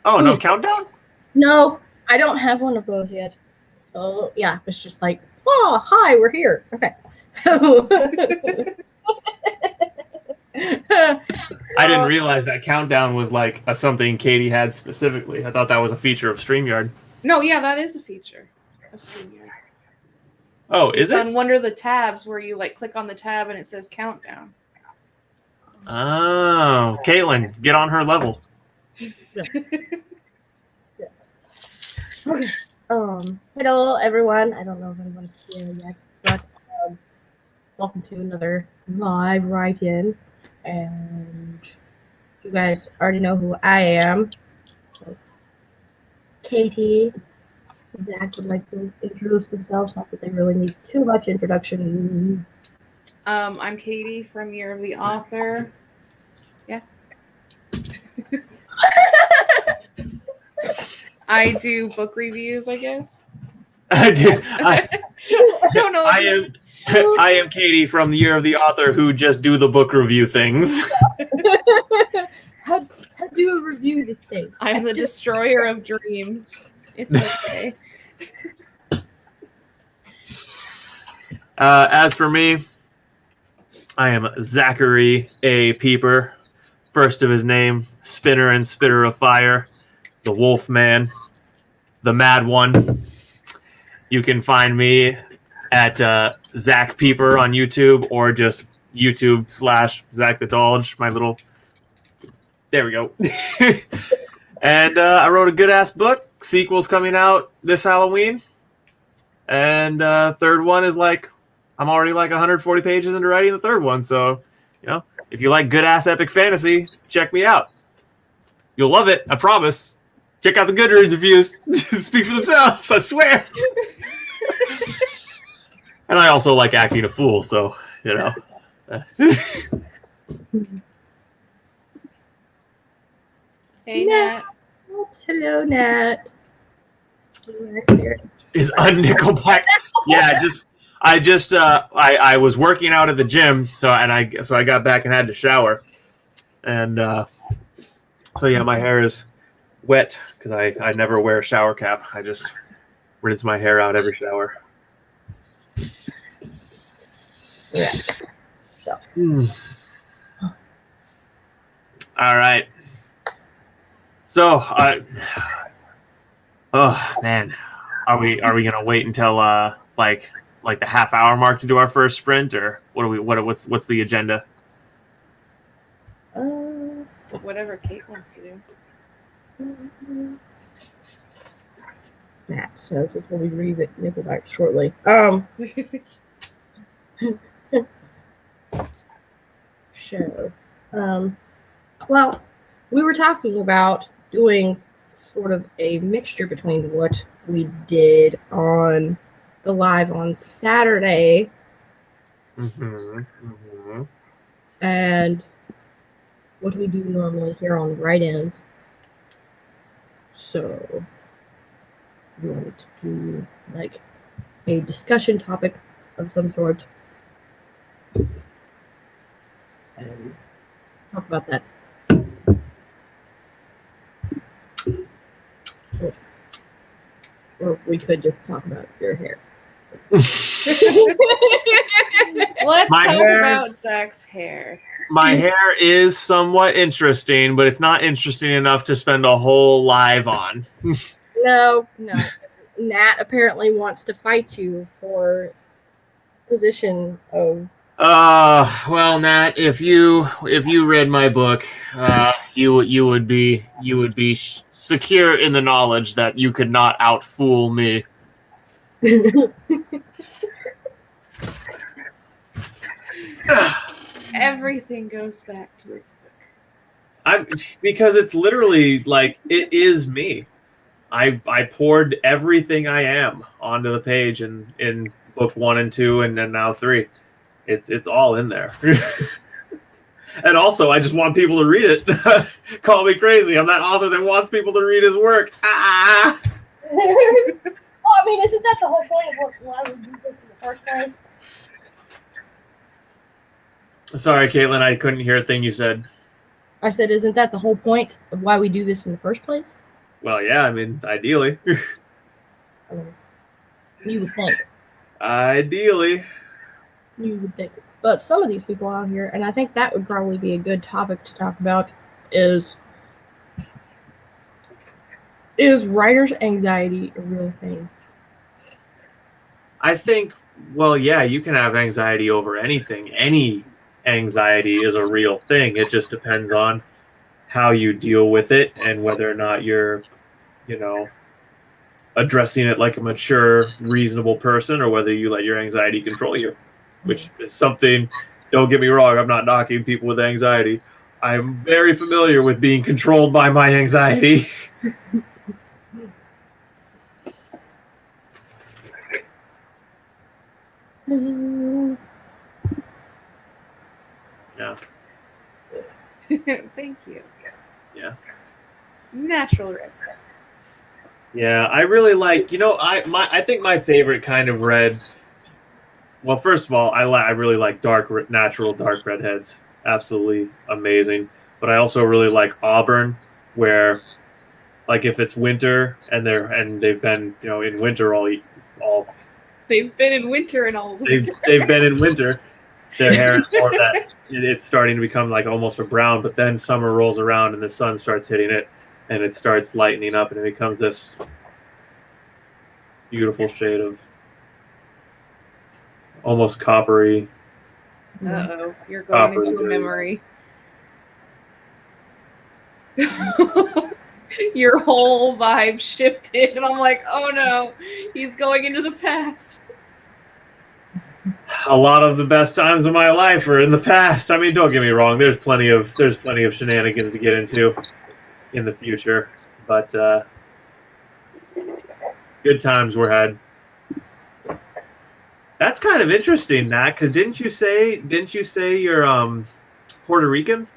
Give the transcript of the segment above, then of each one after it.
Oh, no countdown? No, I don't have one of those yet. So, yeah, it's just like, oh, hi, we're here. Okay. I didn't realize that countdown was like something Katie had specifically. I thought that was a feature of StreamYard. No, yeah, that is a feature of StreamYard. Oh, is it? It's on one of the tabs where you like click on the tab and it says countdown. Oh, Caitlin, get on her level. Yes. Okay. Hello everyone. I don't know if anyone's here yet, but welcome to another live write-in. And you guys already know who I am. So, Katie, Zach would like to introduce themselves. Not that they really need too much introduction. I'm Katie from Year of the Author. Yeah. I do book reviews, I guess. I do. I don't know. I am Katie from the Year of the Author, who just do the book review things. How do a review this thing? I'm the destroyer of dreams. It's okay. As for me, I am Zachary A. Pieper, first of his name, spinner and spitter of fire, the Wolf Man, the Mad One. You can find me at Zach Pieper on YouTube, or just YouTube/Zack the Dolge, my little... There we go. And I wrote a good-ass book. Sequel's coming out this Halloween. And third one is like... I'm already like 140 pages into writing the third one, so, you know, if you like good-ass epic fantasy, check me out. You'll love it, I promise. Check out the Goodreads reviews. Speak for themselves, I swear. And I also like acting a fool, so, you know. Hey, Nat. Hello, Nat. Is Nickelback? Yeah, I was working out at the gym, so I got back and had to shower, and so yeah, my hair is wet because I never wear a shower cap. I just rinse my hair out every shower. Yeah. All right. So oh man, are we gonna wait until like the half-hour mark to do our first sprint, or what's the agenda? Whatever Cait wants to do. Matt says it will be read Nickelback shortly. Show. Well, we were talking about doing sort of a mixture between what we did on the live on Saturday and what we do normally here on write-ins. So we wanted to do like a discussion topic of some sort and talk about that. Or we could just talk about your hair. Let's talk about Zach's hair. My hair is somewhat interesting, but it's not interesting enough to spend a whole live on. No. Nat apparently wants to fight you for position of... well, Nat, if you read my book, you would be secure in the knowledge that you could not outfool me. Everything goes back to the book. Because it's literally like it is me. I poured everything I am onto the page in book 1 and 2 and then now 3. It's all in there. And also, I just want people to read it. Call me crazy. I'm that author that wants people to read his work. Ah! Well, I mean, isn't that the whole point of why we do this in the first place? Sorry, Caitlin, I couldn't hear a thing you said. I said, isn't that the whole point of why we do this in the first place? Well, yeah, I mean, ideally. I mean, you would think. Ideally. You would think. But some of these people out here, and I think that would probably be a good topic to talk about, is writer's anxiety a real thing? I think, well, yeah, you can have anxiety over anything. Any anxiety is a real thing. It just depends on how you deal with it and whether or not you're, addressing it like a mature, reasonable person, or whether you let your anxiety control you, which is something, don't get me wrong, I'm not knocking people with anxiety. I'm very familiar with being controlled by my anxiety. Yeah. Thank you. Yeah. Natural red. Yeah, I really like, I think my favorite kind of red. Well, first of all, I really like natural dark redheads. Absolutely amazing. But I also really like auburn, where, like, if it's winter and they've been, in winter all They've been in winter and all winter. they've been in winter. Their hair is more that it's starting to become like almost a brown. But then summer rolls around and the sun starts hitting it, and it starts lightening up, and it becomes this beautiful shade of almost coppery. Uh-oh, you're going Copper into a green. memory. Your whole vibe shifted, and I'm like, oh no, he's going into the past. A lot of the best times of my life are in the past. I mean, don't get me wrong. There's plenty of shenanigans to get into in the future, but good times were had. That's kind of interesting, Nat. Because didn't you say you're Puerto Rican?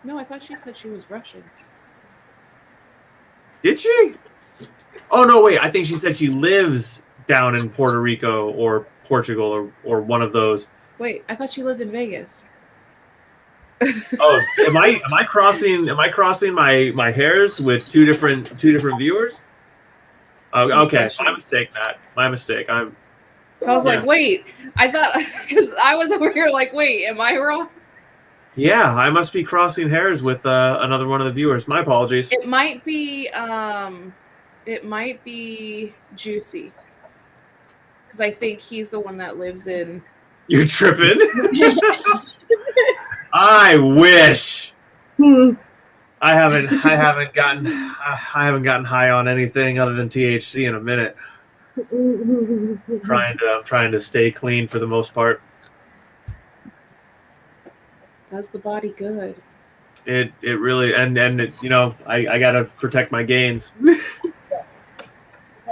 No, I thought she said she was Russian. Did she? Oh no, wait. I think she said she lives down in Puerto Rico or Portugal or one of those. Wait, I thought she lived in Vegas. Oh, am I crossing my hairs with two different viewers? Okay, my mistake, Matt. My mistake. So I was like, wait, I thought, because I was over here like, wait, am I wrong? Yeah, I must be crossing hairs with another one of the viewers. My apologies. It might be Juicy, because I think he's the one that lives in. You're tripping. I wish. I haven't gotten high on anything other than THC in a minute. I'm trying to stay clean for the most part. Does the body good? It really and it, I gotta protect my gains. That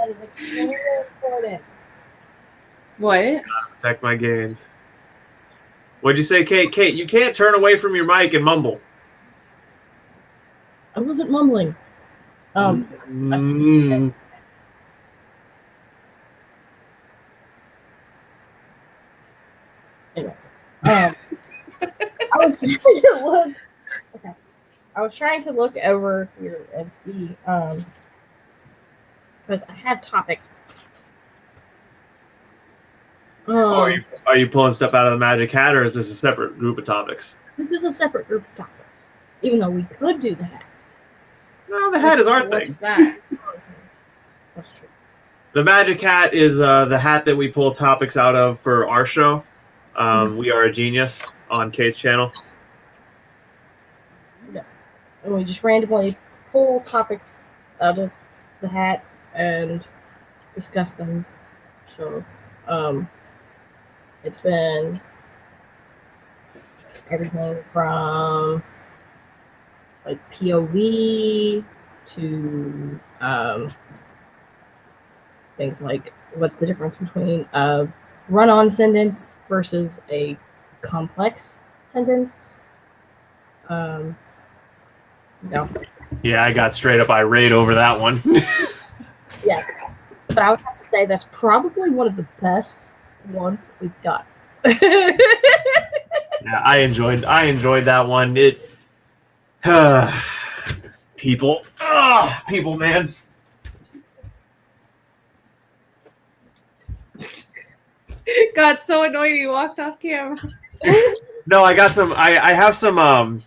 is extremely important. What? Protect my gains. What'd you say, Cait? Cait, you can't turn away from your mic and mumble. I wasn't mumbling. Mm. Anyway, I was trying to look. Okay, I was trying to look over here and see, because I have topics. Are you pulling stuff out of the magic hat, or is this a separate group of topics? This is a separate group of topics, even though we could do the hat. No, the hat is our What's thing. that? That's true. The magic hat is the hat that we pull topics out of for our show. We Are a Genius on Cait's channel. Yes, and we just randomly pull topics out of the hat and discuss them. So, it's been everything from like POV to things like what's the difference between a run-on sentence versus a complex sentence. No. Yeah, I got straight up irate over that one. Yeah, but I would have to say that's probably one of the best ones that we've done. Yeah, I enjoyed that one. People, people, man. Got so annoyed he walked off camera. No, I got some. I have some.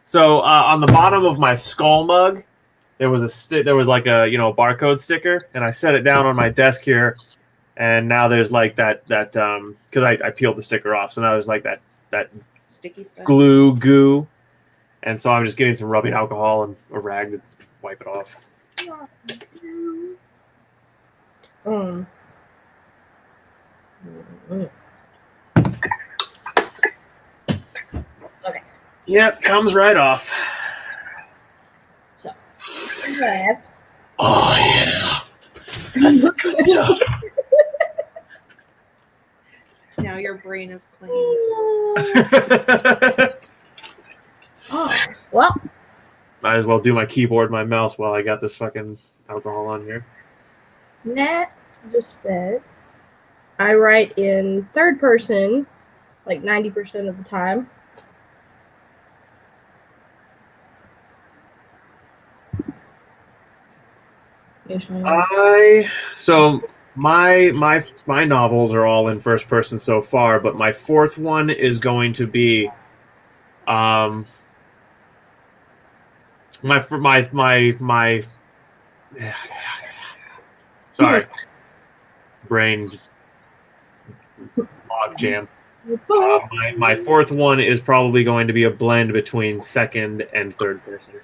So on the bottom of my skull mug, there was there was like a barcode sticker, and I set it down on my desk here, and now there's like that because I peeled the sticker off, so now there's like that Sticky stuff. goo, and so I'm just getting some rubbing alcohol and a rag to wipe it off. Okay. Yep, comes right off. So, yeah. Oh yeah, that's the good stuff. Now your brain is clean. Oh, well. Might as well do my keyboard, my mouse while I got this fucking alcohol on here. Nat just said, I write in third person like 90% of the time. So my novels are all in first person so far, but my fourth one is going to be my sorry, brain just log jam. My fourth one is probably going to be a blend between second and third person.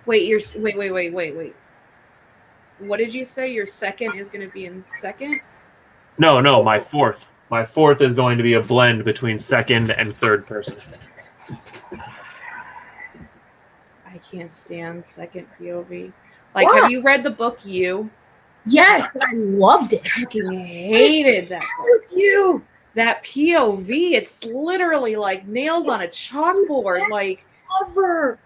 Wait, wait. What did you say? Your second is going to be in second? No, my fourth. My fourth is going to be a blend between second and third person. I can't stand second POV. Like, have you read the book You? Yes, I loved it. I fucking hated that book. You. That POV, it's literally like nails on a chalkboard. Like, Ever.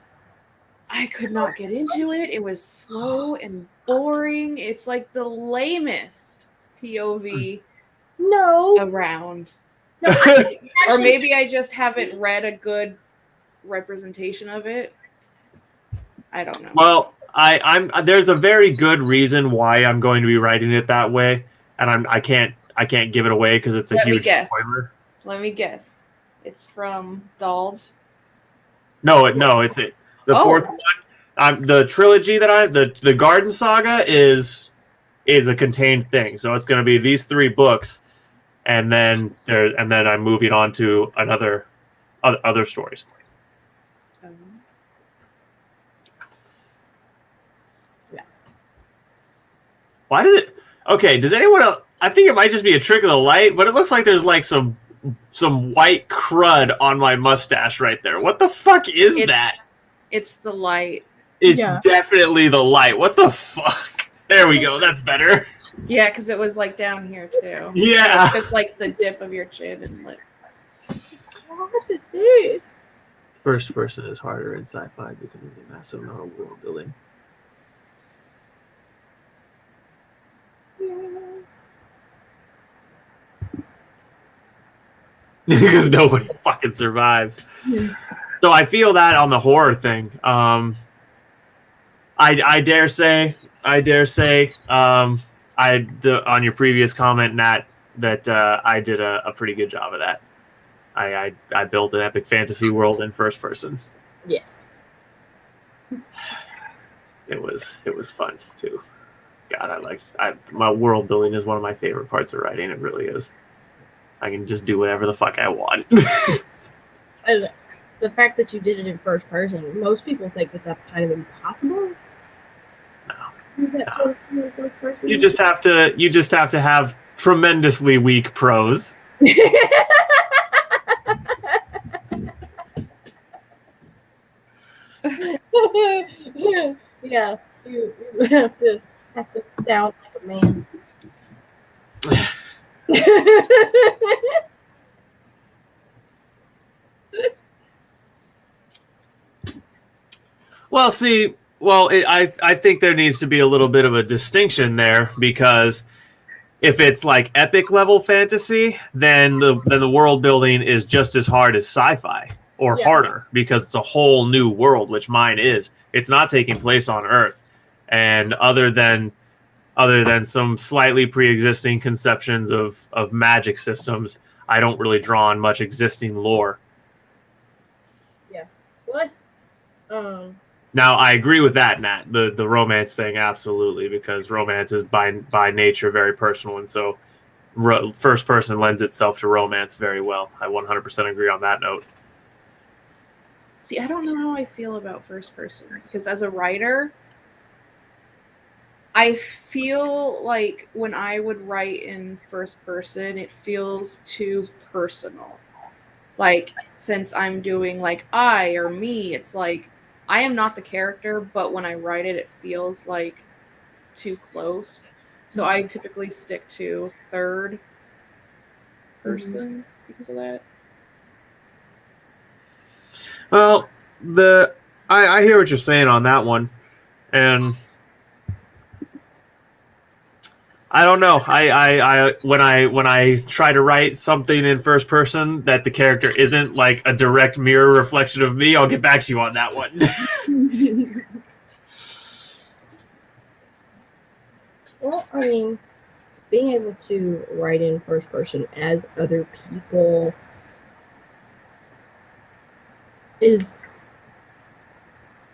I could not get into it. It was slow and boring. It's like the lamest POV around. No, or maybe I just haven't read a good representation of it. I don't know. Well, I'm there's a very good reason why I'm going to be writing it that way, and I can't give it away because it's a huge spoiler. Let me guess. It's from Daldge. No, it's it. The fourth one, the trilogy that the Garden Saga is a contained thing. So it's going to be these 3 books, and then I'm moving on to other stories. Yeah. Why does it? Okay, does anyone else? I think it might just be a trick of the light, but it looks like there's like some white crud on my mustache right there. What the fuck is that? It's the light. It's definitely the light. What the fuck? There we go. That's better. Yeah, because it was like down here too. Yeah. It's just like the dip of your chin and lip. What is this? First person is harder in sci-fi because of the massive amount of world building. Because nobody fucking survives. So I feel that on the horror thing. I dare say, on your previous comment, Nat, that I did a pretty good job of that. I built an epic fantasy world in first person. Yes. It was fun too. God, my world building is one of my favorite parts of writing. It really is. I can just do whatever the fuck I want. The fact that you did it in first person, most people think that that's kind of impossible. Do that sort of thing in first person. You just have to have tremendously weak prose. Yeah, you have to sound like a man. Well, see, I think there needs to be a little bit of a distinction there because if it's like epic level fantasy, then the world building is just as hard as sci-fi, or harder, because it's a whole new world, which mine is. It's not taking place on Earth, and other than some slightly pre-existing conceptions of magic systems, I don't really draw on much existing lore. Yeah. Plus, now I agree with that, Nat. The romance thing, absolutely, because romance is by nature very personal, and so first person lends itself to romance very well. I 100% agree on that note. See, I don't know how I feel about first person, because as a writer, I feel like when I would write in first person, it feels too personal. Like, since I'm doing like I or me, it's like I am not the character, but when I write it, it feels like too close. So I typically stick to third person because of that. Well, I hear what you're saying on that one, and I don't know. I when I try to write something in first person that the character isn't like a direct mirror reflection of me, I'll get back to you on that one. Well, I mean, being able to write in first person as other people is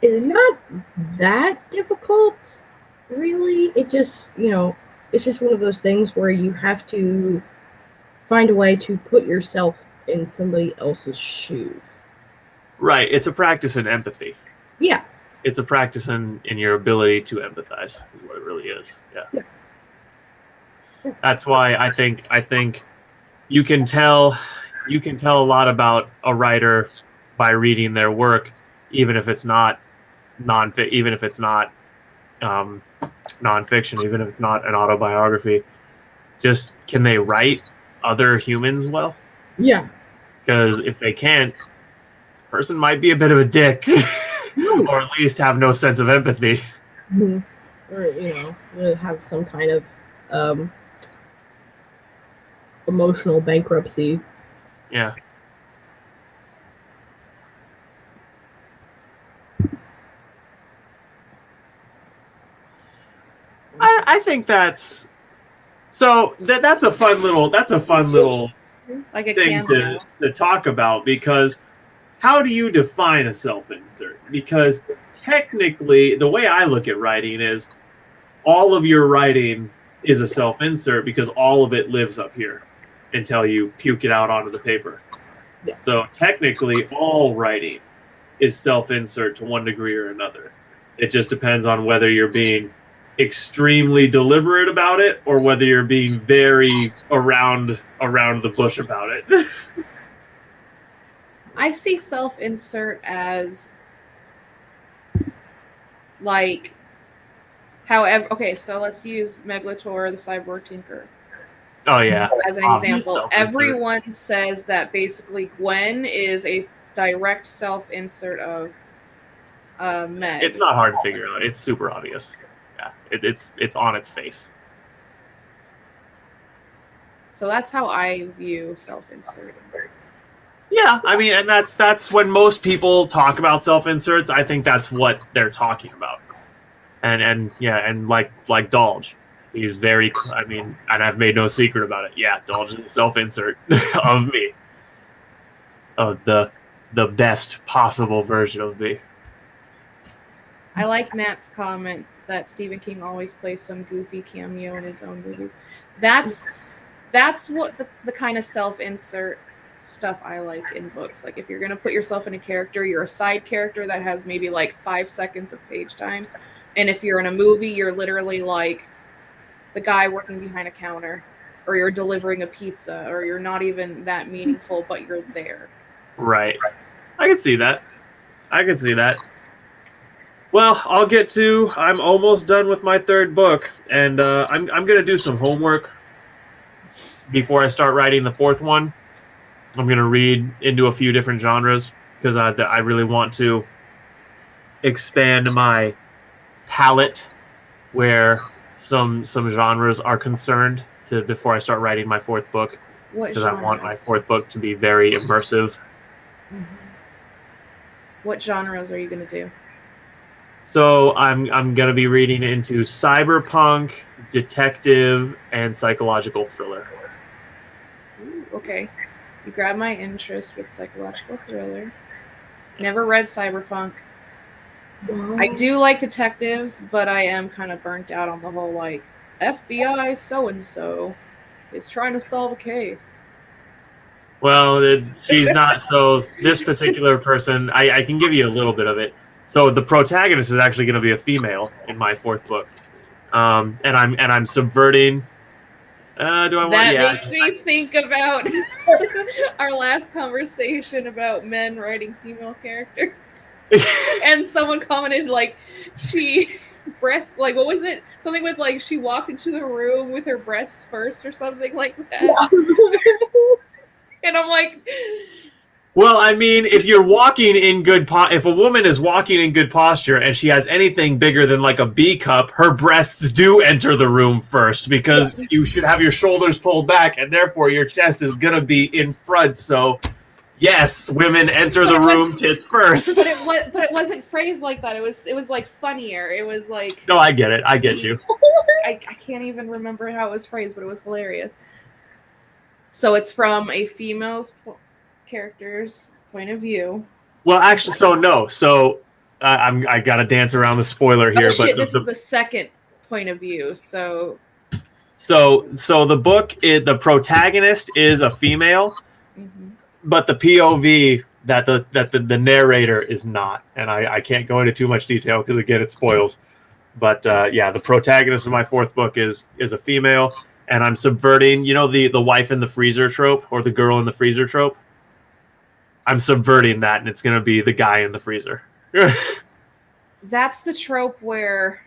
not that difficult, really. It just, it's just one of those things where you have to find a way to put yourself in somebody else's shoes. Right. It's a practice in empathy. Yeah. It's a practice in your ability to empathize, is what it really is. Yeah. That's why I think you can tell a lot about a writer by reading their work, even if it's not nonfiction, even if it's not an autobiography. Just, can they write other humans well? Yeah. Because if they can't, the person might be a bit of a dick. Or at least have no sense of empathy. Or, have some kind of emotional bankruptcy. Yeah. I think that's so that's a fun little like a thing to talk about, because how do you define a self-insert? Because technically, the way I look at writing is all of your writing is a self-insert, because all of it lives up here until you puke it out onto the paper. Yeah. So technically, all writing is self-insert to one degree or another. It just depends on whether you're being extremely deliberate about it or whether you're being very around the bush about it. I see self-insert as like, however, okay, so let's use Megalator, the Cyborg Tinker. Oh yeah. As an example, everyone says that basically Gwen is a direct self-insert of Meg. It's not hard to figure out. It's super obvious. Yeah, it's on its face. So that's how I view self-insert. Yeah, I mean, and that's when most people talk about self-inserts. I think that's what they're talking about. And like Dolge, he's very. I mean, and I've made no secret about it. Yeah, Dolge is a self-insert of me, of the best possible version of me. I like Nat's comment that Stephen King always plays some goofy cameo in his own movies. That's what the kind of self-insert stuff I like in books. Like, if you're going to put yourself in a character, you're a side character that has maybe like 5 seconds of page time. And if you're in a movie, you're literally like the guy working behind a counter, or you're delivering a pizza, or you're not even that meaningful, but you're there. Right. I can see that. Well, I'm almost done with my third book, and I'm going to do some homework before I start writing the fourth one. I'm going to read into a few different genres, because I really want to expand my palette, where some genres are concerned before I start writing my fourth book, What because I want my genres? fourth book to be very immersive. What genres are you gonna do? So I'm gonna be reading into cyberpunk, detective, and psychological thriller. Ooh, okay. You grabbed my interest with psychological thriller. Never read cyberpunk. I do like detectives, but I am kind of burnt out on the whole like FBI so-and-so is trying to solve a case. Well, she's not. So this particular person, I can give you a little bit of it. So the protagonist is actually going to be a female in my fourth book, and I'm subverting. Do I want? That Yeah, makes me think about our last conversation about men writing female characters. And someone commented like she breast like what was it? Something with like she walked into the room with her breasts first or something like that. And I'm like, well, I mean, if you're walking in good if a woman is walking in good posture and she has anything bigger than like a B cup, her breasts do enter the room first, because you should have your shoulders pulled back and therefore your chest is gonna be in front. So yes, women enter the room tits first. But it wasn't phrased like that. It was like funnier. It was like, no, I get it. I get you. I can't even remember how it was phrased, but it was hilarious. So it's from a female's character's point of view. Well, actually, so no. So I gotta dance around the spoiler here, Shit, but this is the second point of view. So the book, the protagonist is a female, but the POV that the narrator is not, and I can't go into too much detail because again it spoils. But yeah, the protagonist of my fourth book is a female, and I'm subverting, the wife in the freezer trope or the girl in the freezer trope. I'm subverting that, and it's going to be the guy in the freezer. That's the trope where...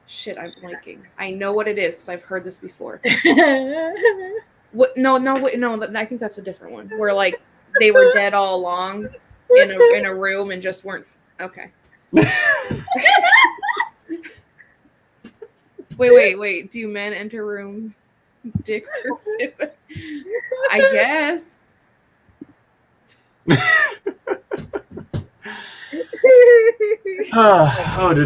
Shit, I'm blanking. I know what it is because I've heard this before. What? No. I think that's a different one. Where like they were dead all along in a room and just weren't... Okay. Wait. Do men enter rooms dick first? I guess. Did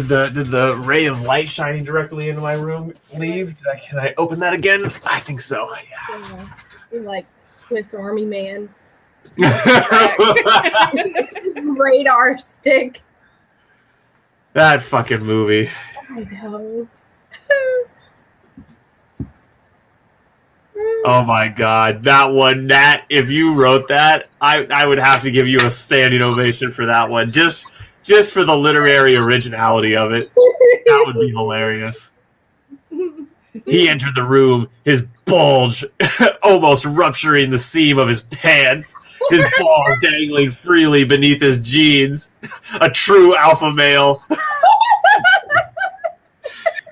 the ray of light shining directly into my room leave? Can I open that again? I think so. Yeah. You're like Swiss Army Man. Radar stick. That fucking movie. I know. Oh my god, that one! If you wrote that, I would have to give you a standing ovation for that one. Just for the literary originality of it. That would be hilarious. He entered the room, his bulge almost rupturing the seam of his pants, his balls dangling freely beneath his jeans. A true alpha male.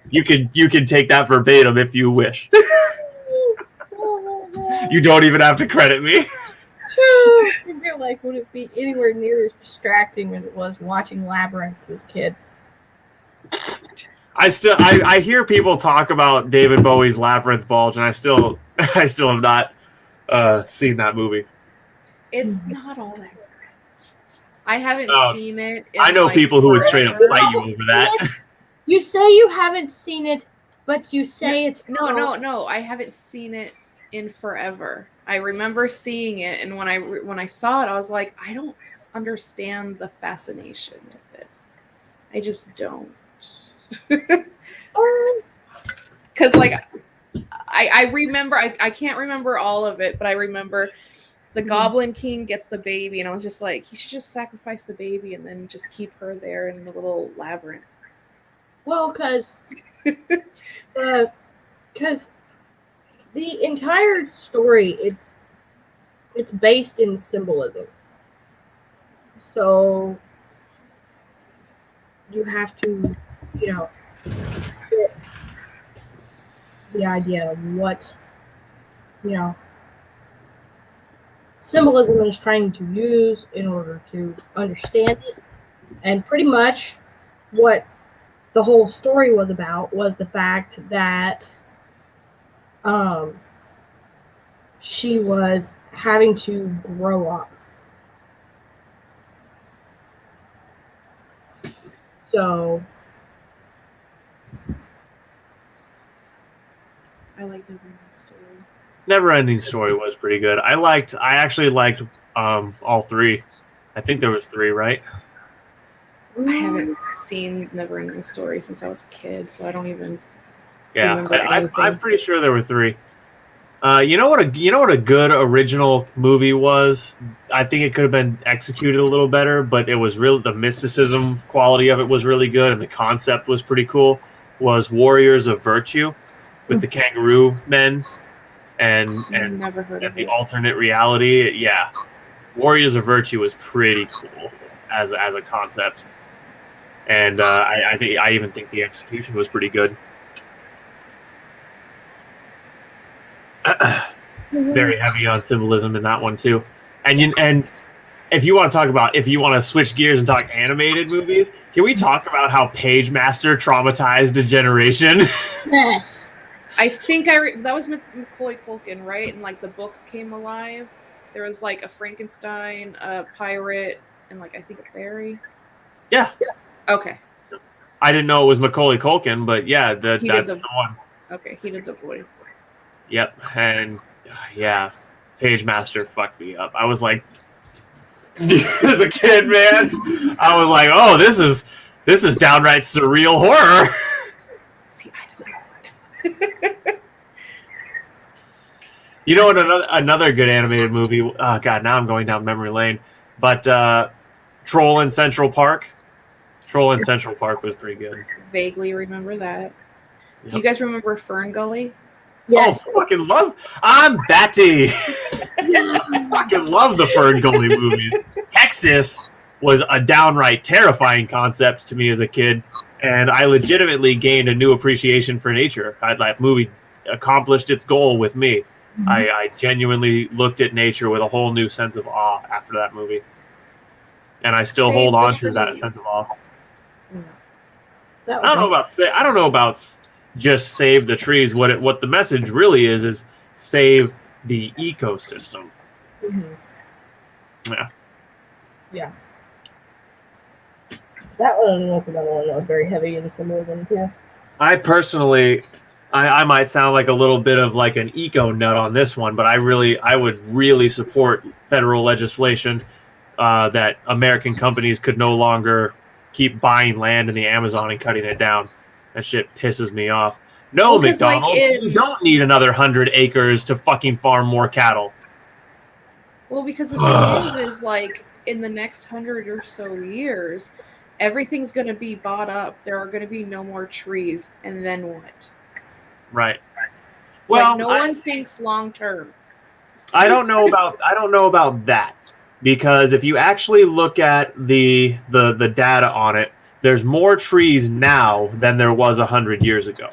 You can take that verbatim if you wish. You don't even have to credit me. I feel like would it be anywhere near as distracting as it was watching Labyrinth as a kid? I hear people talk about David Bowie's Labyrinth bulge, and I still have not seen that movie. It's not all that great. I haven't seen it. I know people who would straight up fight you over that. You say you haven't seen it, but you say it's no. I haven't seen it in forever. I remember seeing it, and when I saw it, I was like, I don't understand the fascination with this. I just don't. Because like I remember, I can't remember all of it, but I remember the Goblin King gets the baby, and I was just like, he should just sacrifice the baby and then just keep her there in the little labyrinth. Well, because the entire story, it's based in symbolism. So you have to, get the idea of what, symbolism is trying to use in order to understand it. And pretty much what the whole story was about was the fact that she was having to grow up. So I like the story. Never-ending Story was pretty good. I actually liked all three. I think there was three, right? I haven't seen Neverending Story since I was a kid, so I don't even Yeah, remember anything. I'm pretty sure there were three. You know what a good original movie was? I think it could have been executed a little better, but it was really the mysticism quality of it was really good, and the concept was pretty cool. Was Warriors of Virtue with the kangaroo men and Never heard of the it. alternate reality? Yeah, Warriors of Virtue was pretty cool as a concept, and I even think the execution was pretty good. Very heavy on symbolism in that one too, and if you want to switch gears and talk animated movies, can we talk about how Page Master traumatized a generation? yes. I think that was Macaulay Culkin, right? And like the books came alive. There was like a Frankenstein, a pirate, and like I think a fairy. Yeah. Okay. I didn't know it was Macaulay Culkin, but yeah, that's the one. Okay, he did the voice. Yep, and yeah, Page Master fucked me up. I was like, as a kid, man, I was like, oh, this is downright surreal horror. See, I don't. You know what? Another good animated movie. Oh god, now I'm going down memory lane. But Troll in Central Park. Troll in Central Park was pretty good. Vaguely remember that. Yep. Do you guys remember Fern Gully? Yes. Oh, fucking love. I'm Batty. I fucking love the Fern Gully movies. Hexus was a downright terrifying concept to me as a kid, and I legitimately gained a new appreciation for nature. That movie accomplished its goal with me. Mm-hmm. I genuinely looked at nature with a whole new sense of awe after that movie, and I still hold on to that sense of awe. I don't know about just save the trees. What the message really is save the ecosystem. Mm-hmm. Yeah. Yeah. That one was another one that was very heavy in symbolism too. I personally, I might sound like a little bit of like an eco nut on this one, but I would really support federal legislation that American companies could no longer keep buying land in the Amazon and cutting it down. That shit pisses me off. No, McDonald's, you don't need another 100 acres to fucking farm more cattle. Well, because the thing is like in the next 100 or so years, everything's going to be bought up. There are going to be no more trees, and then what? Right. Well, like, no one thinks long term. I don't know about that, because if you actually look at the data on it, there's more trees now than there was 100 years ago,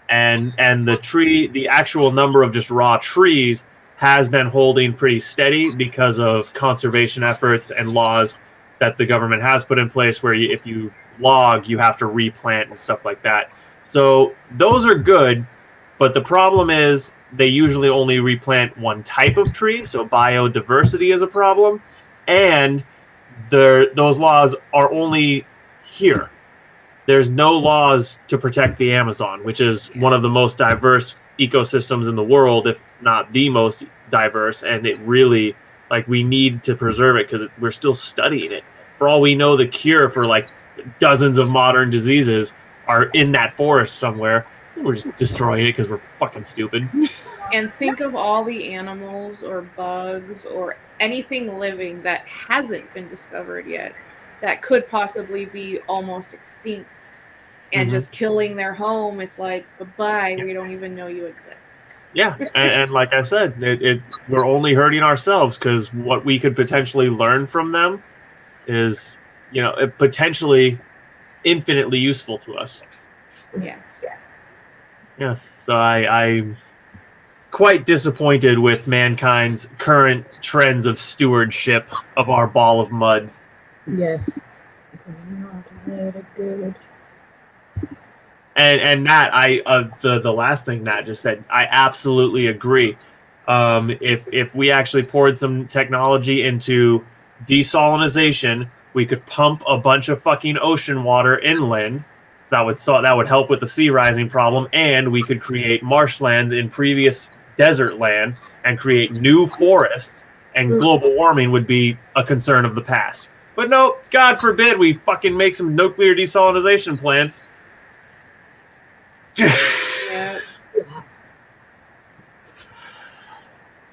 and the actual number of just raw trees has been holding pretty steady because of conservation efforts and laws that the government has put in place, where if you log, you have to replant and stuff like that. So those are good, but the problem is they usually only replant one type of tree, so biodiversity is a problem, and those laws are only here. There's no laws to protect the Amazon, which is one of the most diverse ecosystems in the world, if not the most diverse, and it really, like, we need to preserve it because we're still studying it. For all we know, the cure for like dozens of modern diseases are in that forest somewhere. We're just destroying it because we're fucking stupid. And think of all the animals or bugs or anything living that hasn't been discovered yet that could possibly be almost extinct, and just killing their home. It's like, bye-bye, we don't even know you exist. Yeah, and like I said, we're only hurting ourselves, because what we could potentially learn from them is, potentially infinitely useful to us. Yeah. So I'm quite disappointed with mankind's current trends of stewardship of our ball of mud. Yes. Because not very good. And Nat, the last thing Nat just said, I absolutely agree. If we actually poured some technology into desalinization, we could pump a bunch of fucking ocean water inland. That would help with the sea rising problem, and we could create marshlands in previous desert land and create new forests. And global warming would be a concern of the past. But no, God forbid we fucking make some nuclear desalinization plants. Yeah.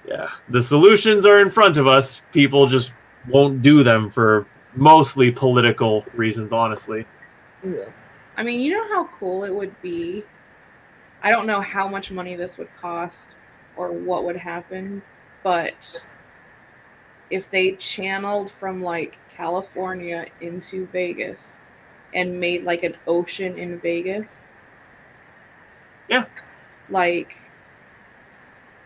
Yeah, the solutions are in front of us. People just won't do them for mostly political reasons, honestly. Yeah. I mean, you know how cool it would be? I don't know how much money this would cost or what would happen, but if they channeled from like California into Vegas and made like an ocean in Vegas. Yeah. Like,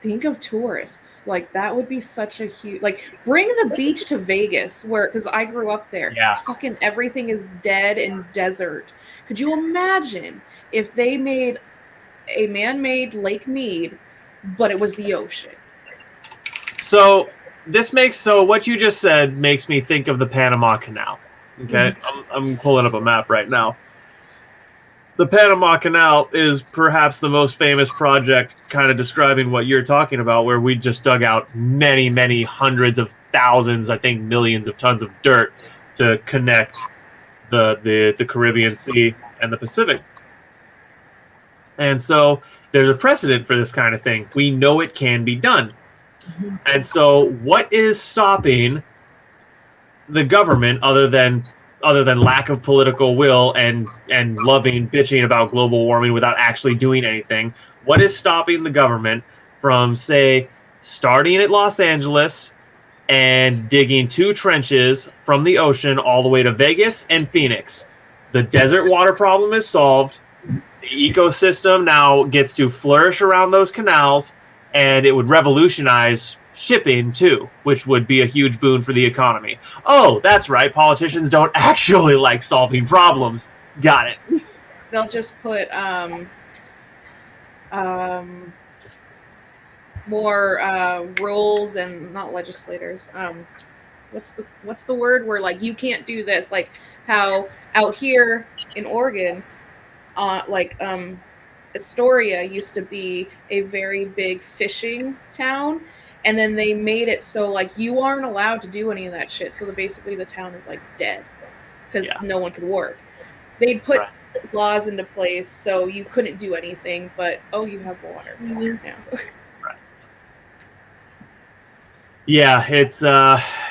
think of tourists. Like, that would be such a huge, like, bring the beach to Vegas, where, because I grew up there. Yeah. It's fucking everything is dead and desert. Could you imagine if they made a man-made Lake Mead, but it was the ocean? So what you just said makes me think of the Panama Canal. Okay, I'm pulling up a map right now. The Panama Canal is perhaps the most famous project kind of describing what you're talking about, where we just dug out many, many hundreds of thousands, I think millions of tons of dirt to connect the Caribbean Sea and the Pacific. And so there's a precedent for this kind of thing. We know it can be done. And so what is stopping the government other than lack of political will and loving bitching about global warming without actually doing anything? What is stopping the government from, say, starting at Los Angeles and digging 2 trenches from the ocean all the way to Vegas and Phoenix? The desert water problem is solved. The ecosystem now gets to flourish around those canals, and it would revolutionize shipping too, which would be a huge boon for the economy. Oh, that's right. Politicians don't actually like solving problems. Got it. They'll just put more rules and not legislators. What's the word where like you can't do this? Like how out here in Oregon, Astoria used to be a very big fishing town, and then they made it so like you aren't allowed to do any of that shit. So basically the town is like dead because no one could work. They'd put laws into place so you couldn't do anything, but you have water. Yeah. Yeah,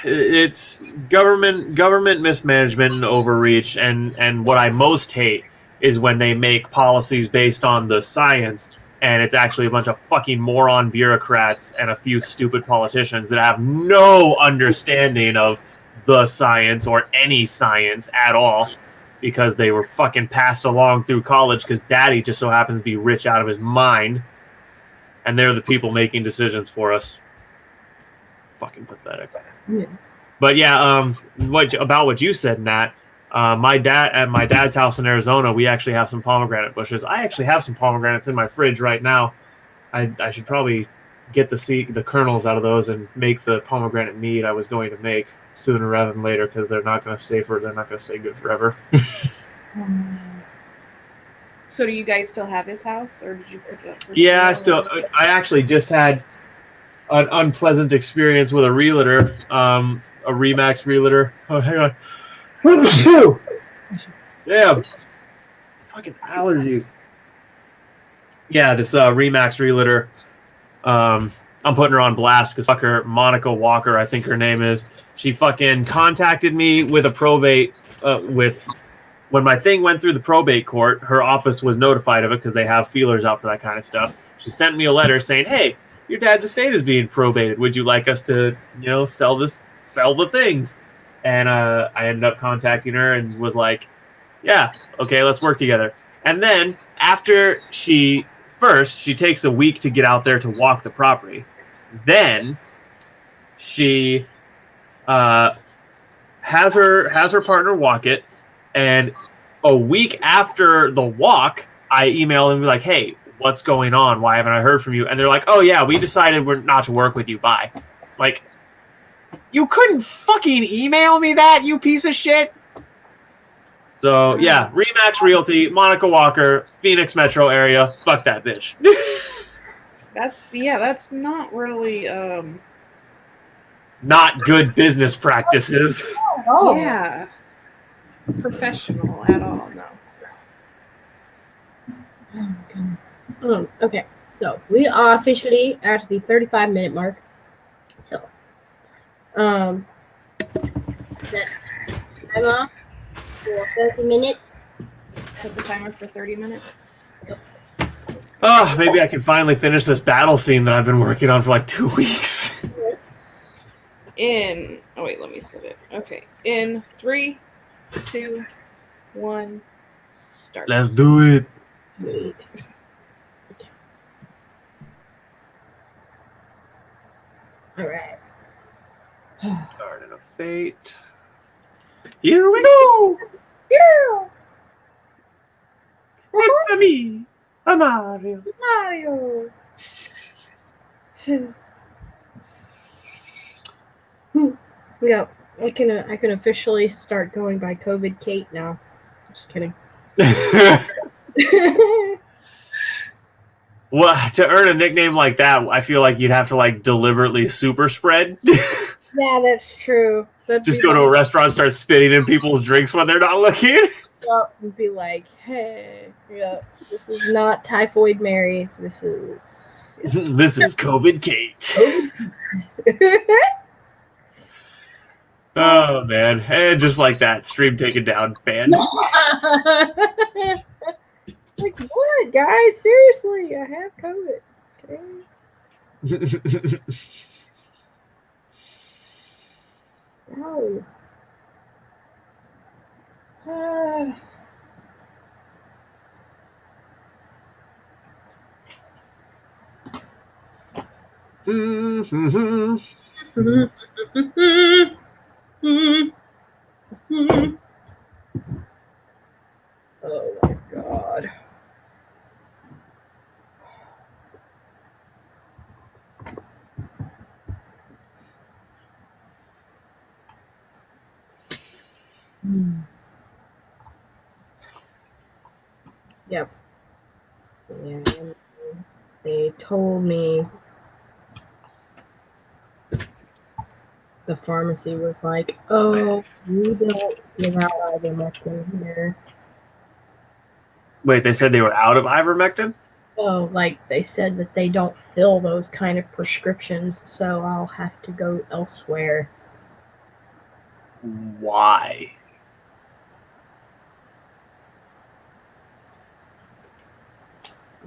it's government mismanagement and overreach, and what I most hate is when they make policies based on the science, and it's actually a bunch of fucking moron bureaucrats and a few stupid politicians that have no understanding of the science or any science at all, because they were fucking passed along through college because daddy just so happens to be rich out of his mind, and they're the people making decisions for us. Fucking pathetic. Yeah. But yeah, what you said, Nat. My dad's house in Arizona, we actually have some pomegranate bushes. I actually have some pomegranates in my fridge right now. I should probably get the kernels out of those and make the pomegranate mead I was going to make sooner rather than later, because they're not going to stay good forever. So do you guys still have his house, or did you put it up for sale? I actually just had an unpleasant experience with a realtor, a Remax realtor. Oh, hang on. Damn. Fucking allergies. Yeah, this Remax realtor. I'm putting her on blast because fuck her, Monica Walker, I think her name is. She fucking contacted me with a probate. When my thing went through the probate court, her office was notified of it because they have feelers out for that kind of stuff. She sent me a letter saying, "Hey, your dad's estate is being probated. Would you like us to, sell the things?" And I ended up contacting her and was like, "Yeah, okay, let's work together." And then after she takes a week to get out there to walk the property. Then she has her partner walk it, and a week after the walk, I email them and be like, hey, what's going on? Why haven't I heard from you? And they're like, oh yeah, we decided we're not to work with you. Bye. Like, you couldn't fucking email me that, you piece of shit. So yeah, Remax Realty, Monica Walker, Phoenix metro area. Fuck that bitch. That's not really Not good business practices. Oh, yeah, professional at all. No. Oh my goodness. Okay, so we are officially at the 35-minute mark. So, set timer for 30 minutes. Set the timer for 30 minutes. Oh, maybe I can finally finish this battle scene that I've been working on for like 2 weeks. Oh wait, let me set it. Okay, in 3, 2, 1, start. Let's do it. Wait. Okay. All right. Garden of Fate. Here we go. Yeah. It's me, a Mario. Mario. Yeah, I can officially start going by COVID Cait now. Just kidding. Well, to earn a nickname like that, I feel like you'd have to like deliberately super spread. Yeah, that's true. That'd Just be go to a like, restaurant, start spitting in people's drinks when they're not looking. and be like, hey, yeah, this is not Typhoid Mary. This is. This is COVID Cait. Oh man, and just like that, stream taken down, banned. It's like, what, guys? Seriously, I have COVID. Okay. No. Oh my god. Yep. Yeah. They told me the pharmacy was like, oh, we don't give out ivermectin here. Wait, they said they were out of ivermectin? Oh, like they said that they don't fill those kind of prescriptions, so I'll have to go elsewhere. Why?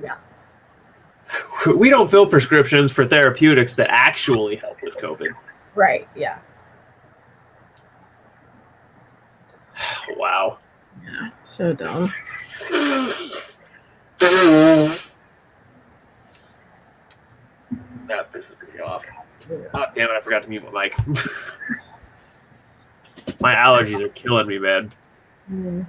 Yeah. We don't fill prescriptions for therapeutics that actually help with COVID. Right, yeah. Wow. Yeah, so dumb. That pisses me off. Oh, damn it, I forgot to mute my mic. My allergies are killing me, man. Mm.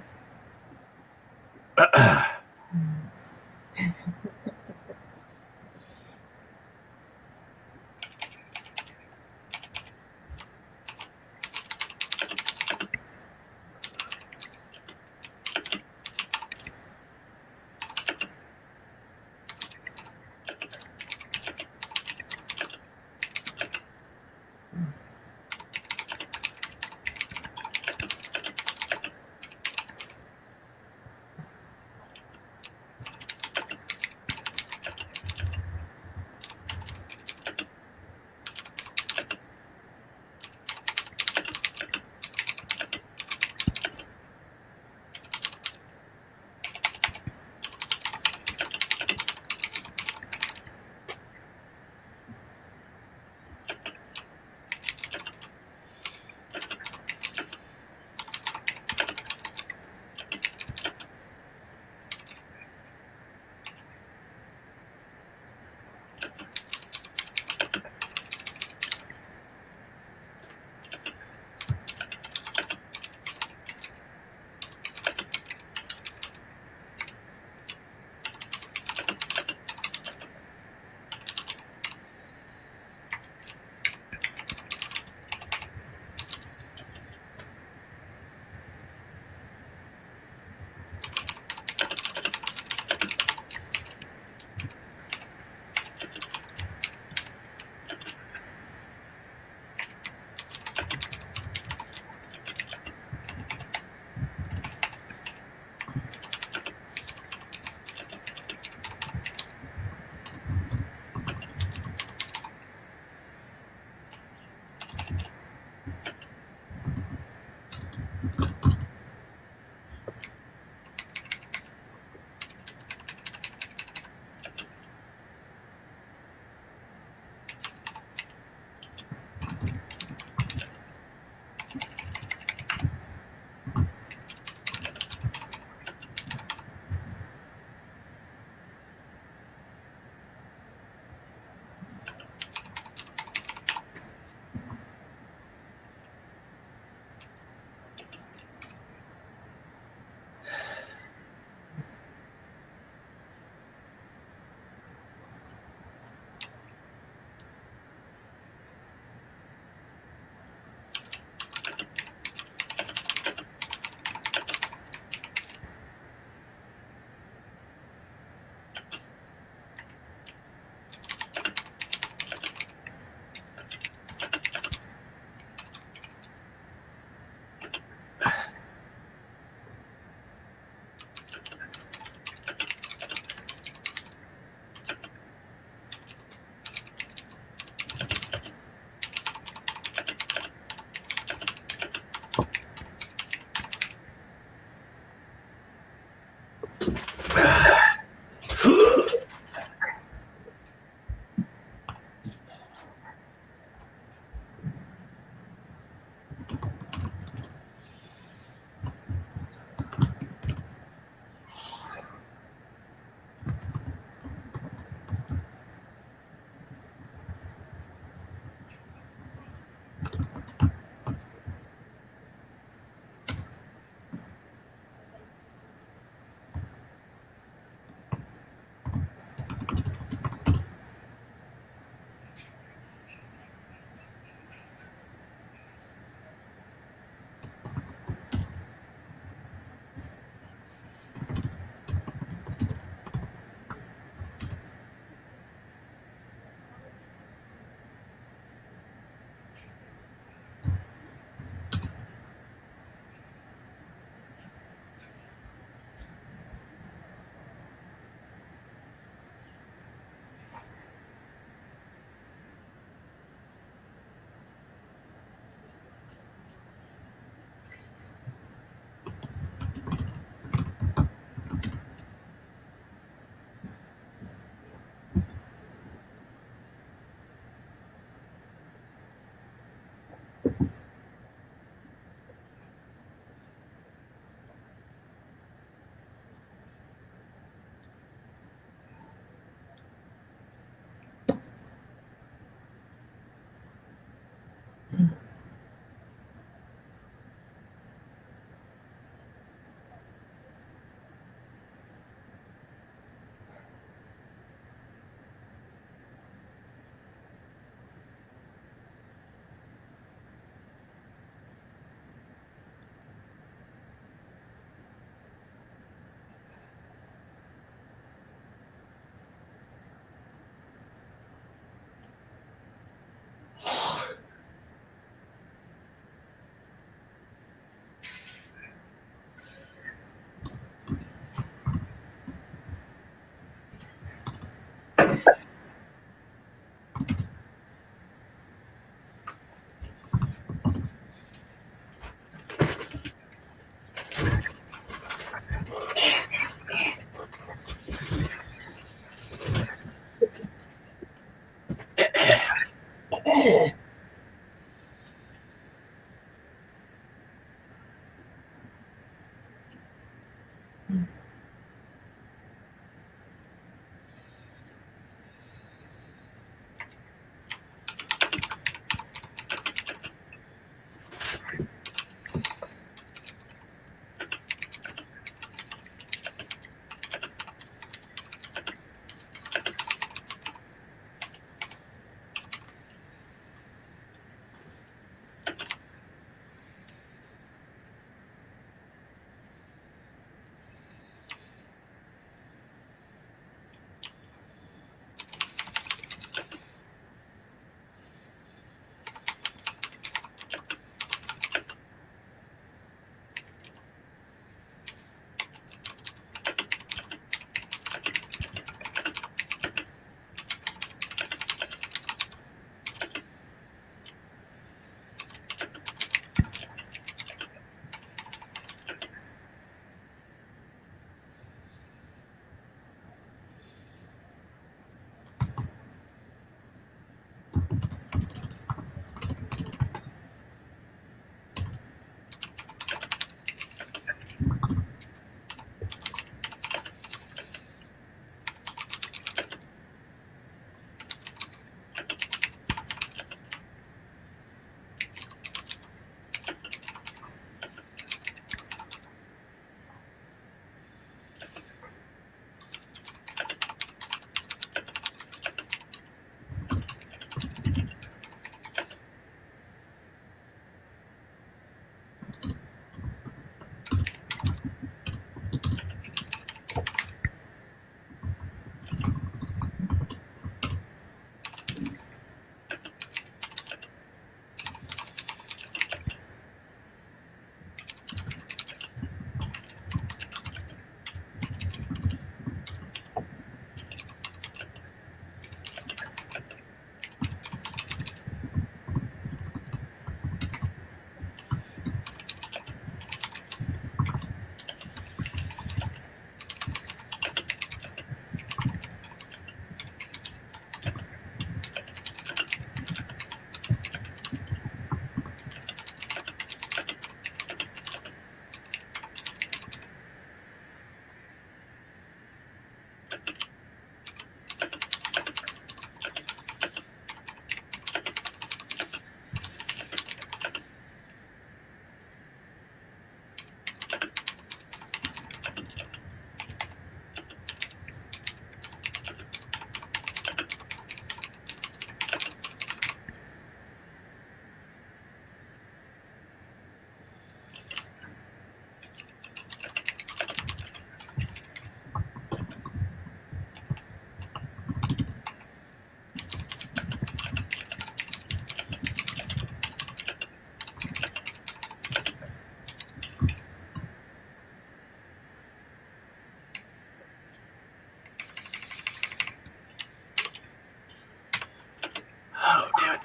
Oh,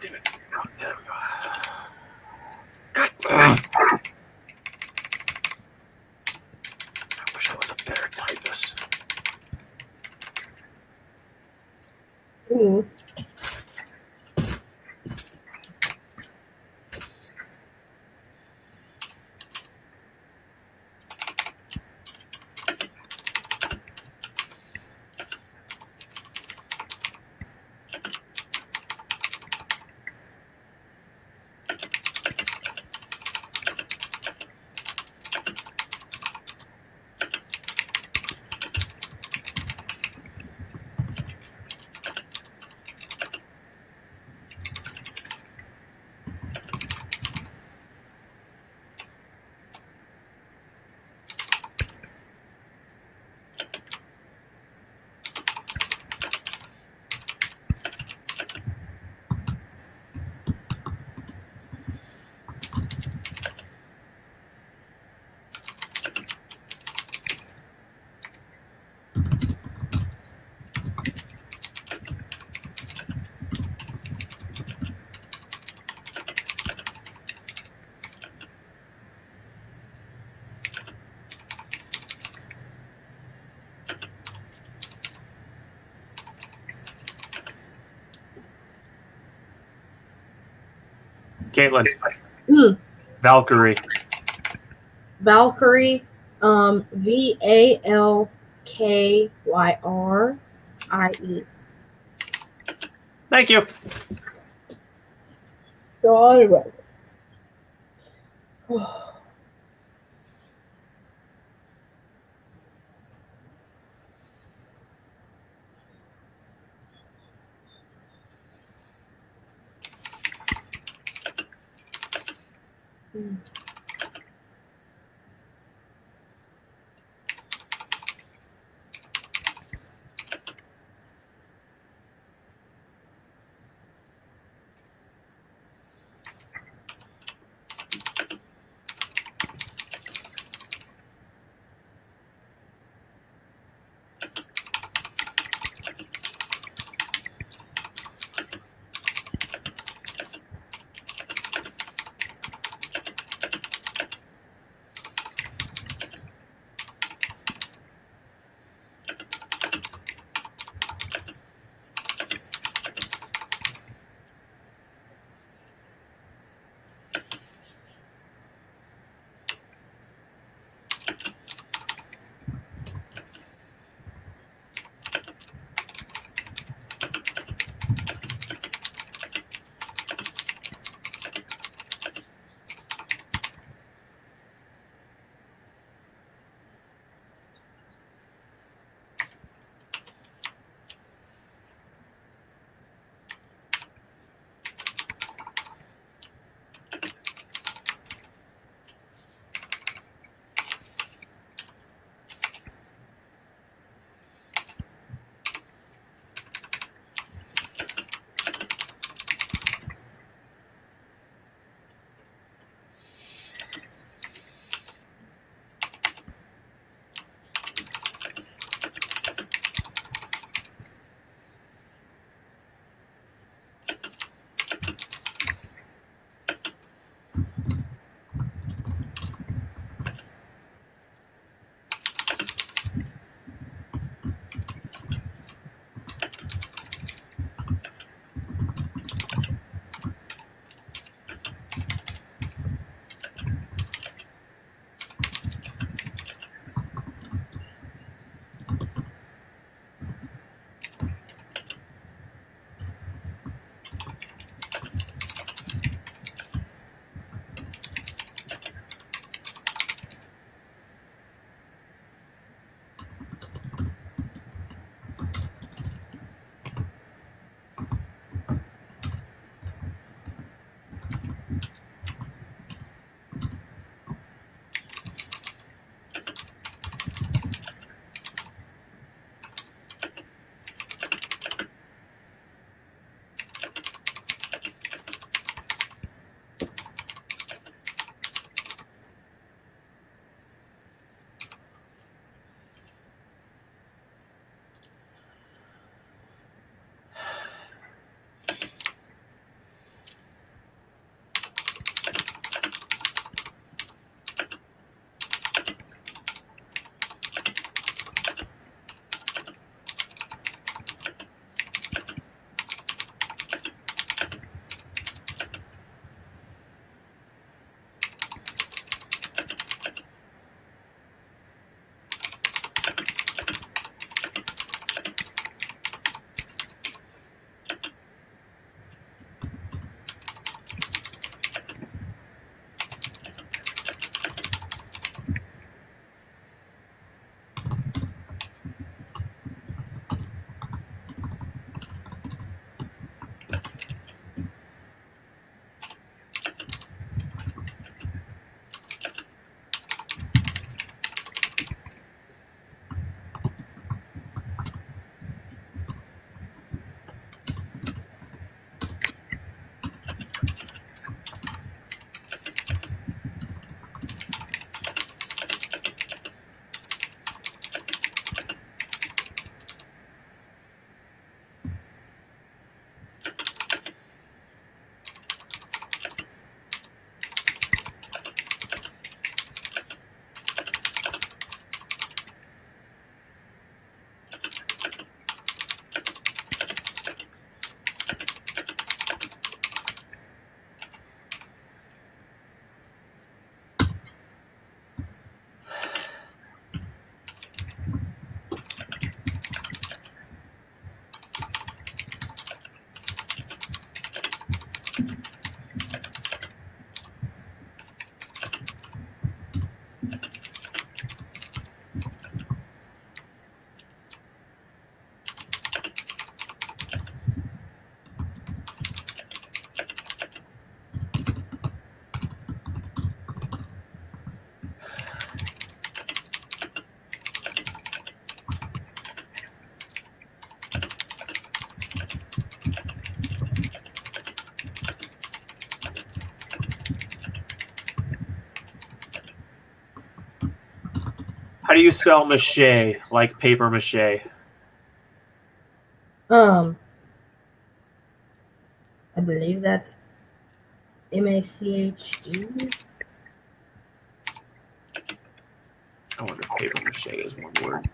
damn it. Oh, there we go. God. I wish I was a better typist. Ooh. Caitlin. Mm. Valkyrie. Valkyrie. Valkyrie. Thank you. God, well. How do you spell mache? Like paper mache? I believe that's M-A-C-H-E. I wonder if paper mache is one word.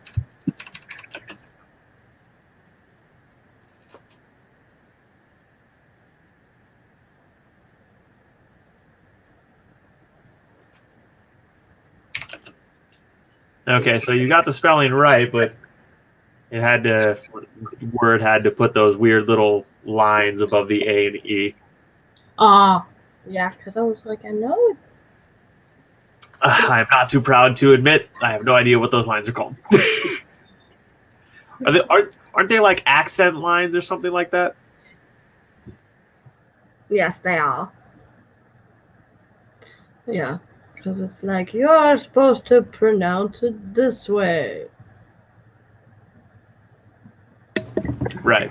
Okay, so you got the spelling right, but it had to word had to put those weird little lines above the A and E. Yeah, because I was like, I know it's. I'm not too proud to admit I have no idea what those lines are called. Aren't they like accent lines or something like that? Yes, they are. Yeah, because it's like, you're supposed to pronounce it this way. Right.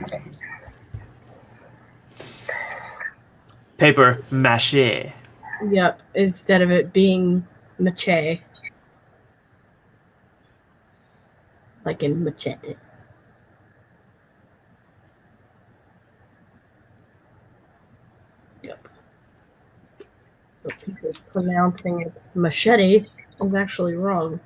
Paper mache. Yep, instead of it being mache. Like in machete. Yep. But people pronouncing it machete is actually wrong.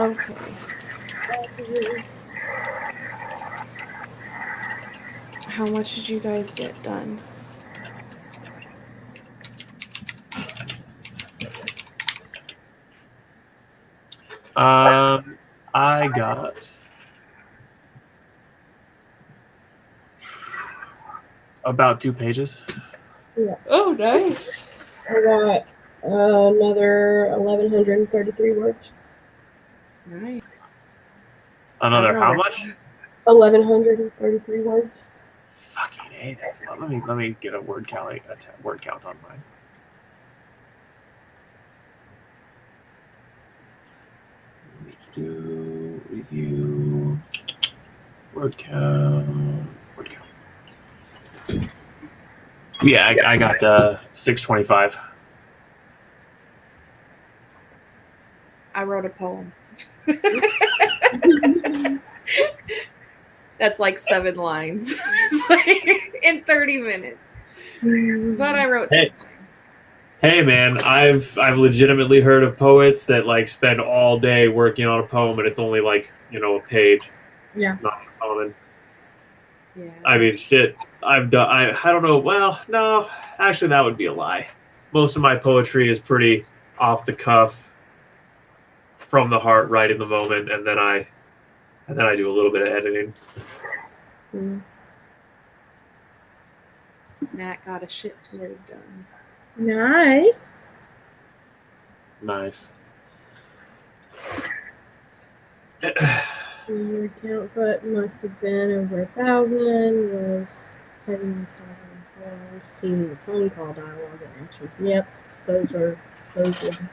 Okay. How much did you guys get done? I got about 2 pages. Oh, nice. I got another 1,133 words. Nice. Another I how wrote much? 1,133 words. Fucking A, that's a lot. Let me get a word count on mine. Do review word count. Yeah, I got 625. I wrote a poem. That's like 7 lines. It's like in 30 minutes. But I wrote something. Hey man, I've legitimately heard of poets that like spend all day working on a poem and it's only like, a page. Yeah. It's not common. Yeah. I mean, shit. I don't know. Well, no, actually, that would be a lie. Most of my poetry is pretty off the cuff, from the heart, right in the moment, and then I do a little bit of editing. Nat got a shitload done. Nice. Nice. Your count but must have been over 1,000. Was 10 minutes long. Seen the phone call dialogue and answered. Yep, those are taken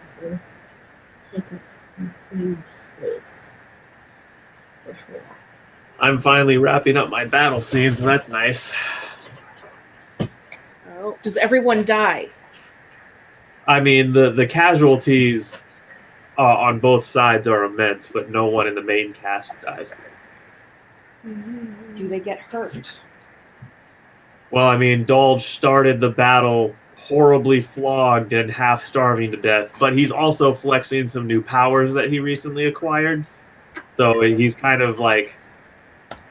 huge space for sure. I'm finally wrapping up my battle scene, so that's nice. Oh, does everyone die? I mean, the casualties on both sides are immense, but no one in the main cast dies. Do they get hurt? Well, I mean, Dolge started the battle horribly flogged and half starving to death, but he's also flexing some new powers that he recently acquired. So he's kind of like,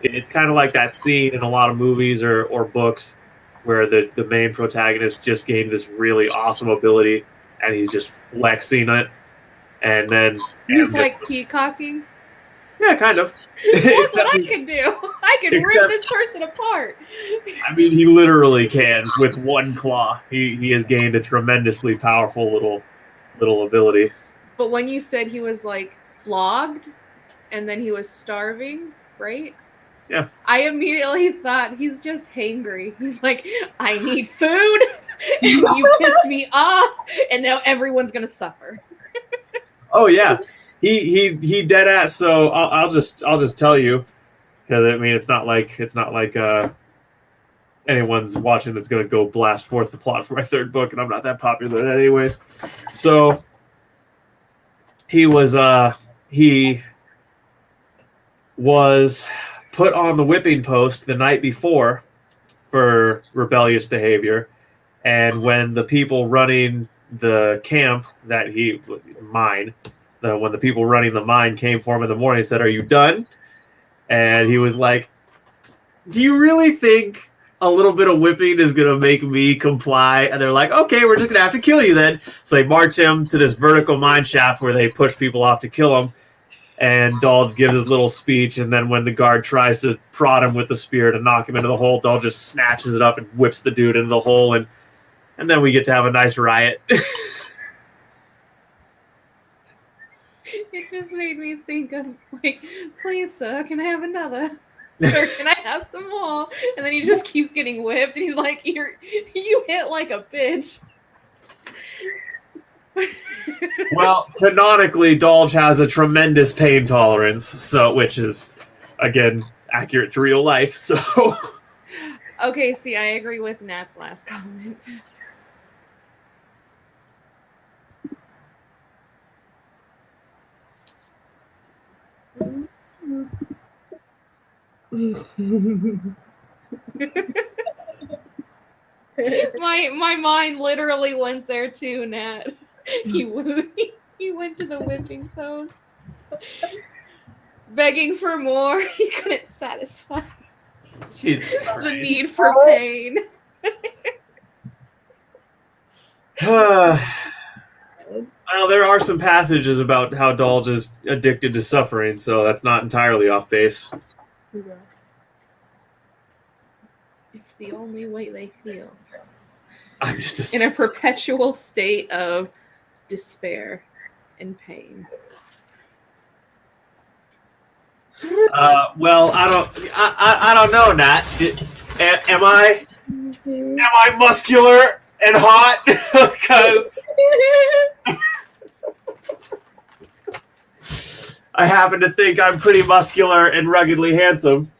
it's kind of like that scene in a lot of movies or books where the main protagonist just gained this really awesome ability and he's just flexing it. And then He's like peacocking. Yeah, kind of. Look what I can do. I can rip this person apart. I mean, he literally can with one claw. He has gained a tremendously powerful little ability. But when you said he was like flogged and then he was starving, right? Yeah. I immediately thought he's just hangry. He's like, I need food, and you pissed me off, and now everyone's gonna suffer. Oh yeah, he dead ass. So I'll just tell you, because I mean it's not like anyone's watching that's gonna go blast forth the plot for my 3rd book, and I'm not that popular anyways. So he was put on the whipping post the night before for rebellious behavior, and when the people running the camp when the people running the mine came for him in the morning and said, "Are you done?" And he was like, "Do you really think a little bit of whipping is going to make me comply?" And they're like, "Okay, we're just going to have to kill you then." So they march him to this vertical mine shaft where they push people off to kill him. And Dolge gives his little speech, and then when the guard tries to prod him with the spear to knock him into the hole, Dolge just snatches it up and whips the dude into the hole, and then we get to have a nice riot. It just made me think of like, please, sir, can I have another? Or can I have some more? And then he just keeps getting whipped, and he's like, you hit like a bitch. Well, canonically, Dolge has a tremendous pain tolerance, so which is, again, accurate to real life. So, okay, see, I agree with Nat's last comment. my mind literally went there too, Nat. He went to the whipping post. Begging for more, he couldn't satisfy Jesus the Christ. need for pain. Well, there are some passages about how Dolge is addicted to suffering, so that's not entirely off base. It's the only way they feel. I'm just In a perpetual state of despair and pain. Well, I don't know, Nat. Am I muscular and hot? Because I happen to think I'm pretty muscular and ruggedly handsome.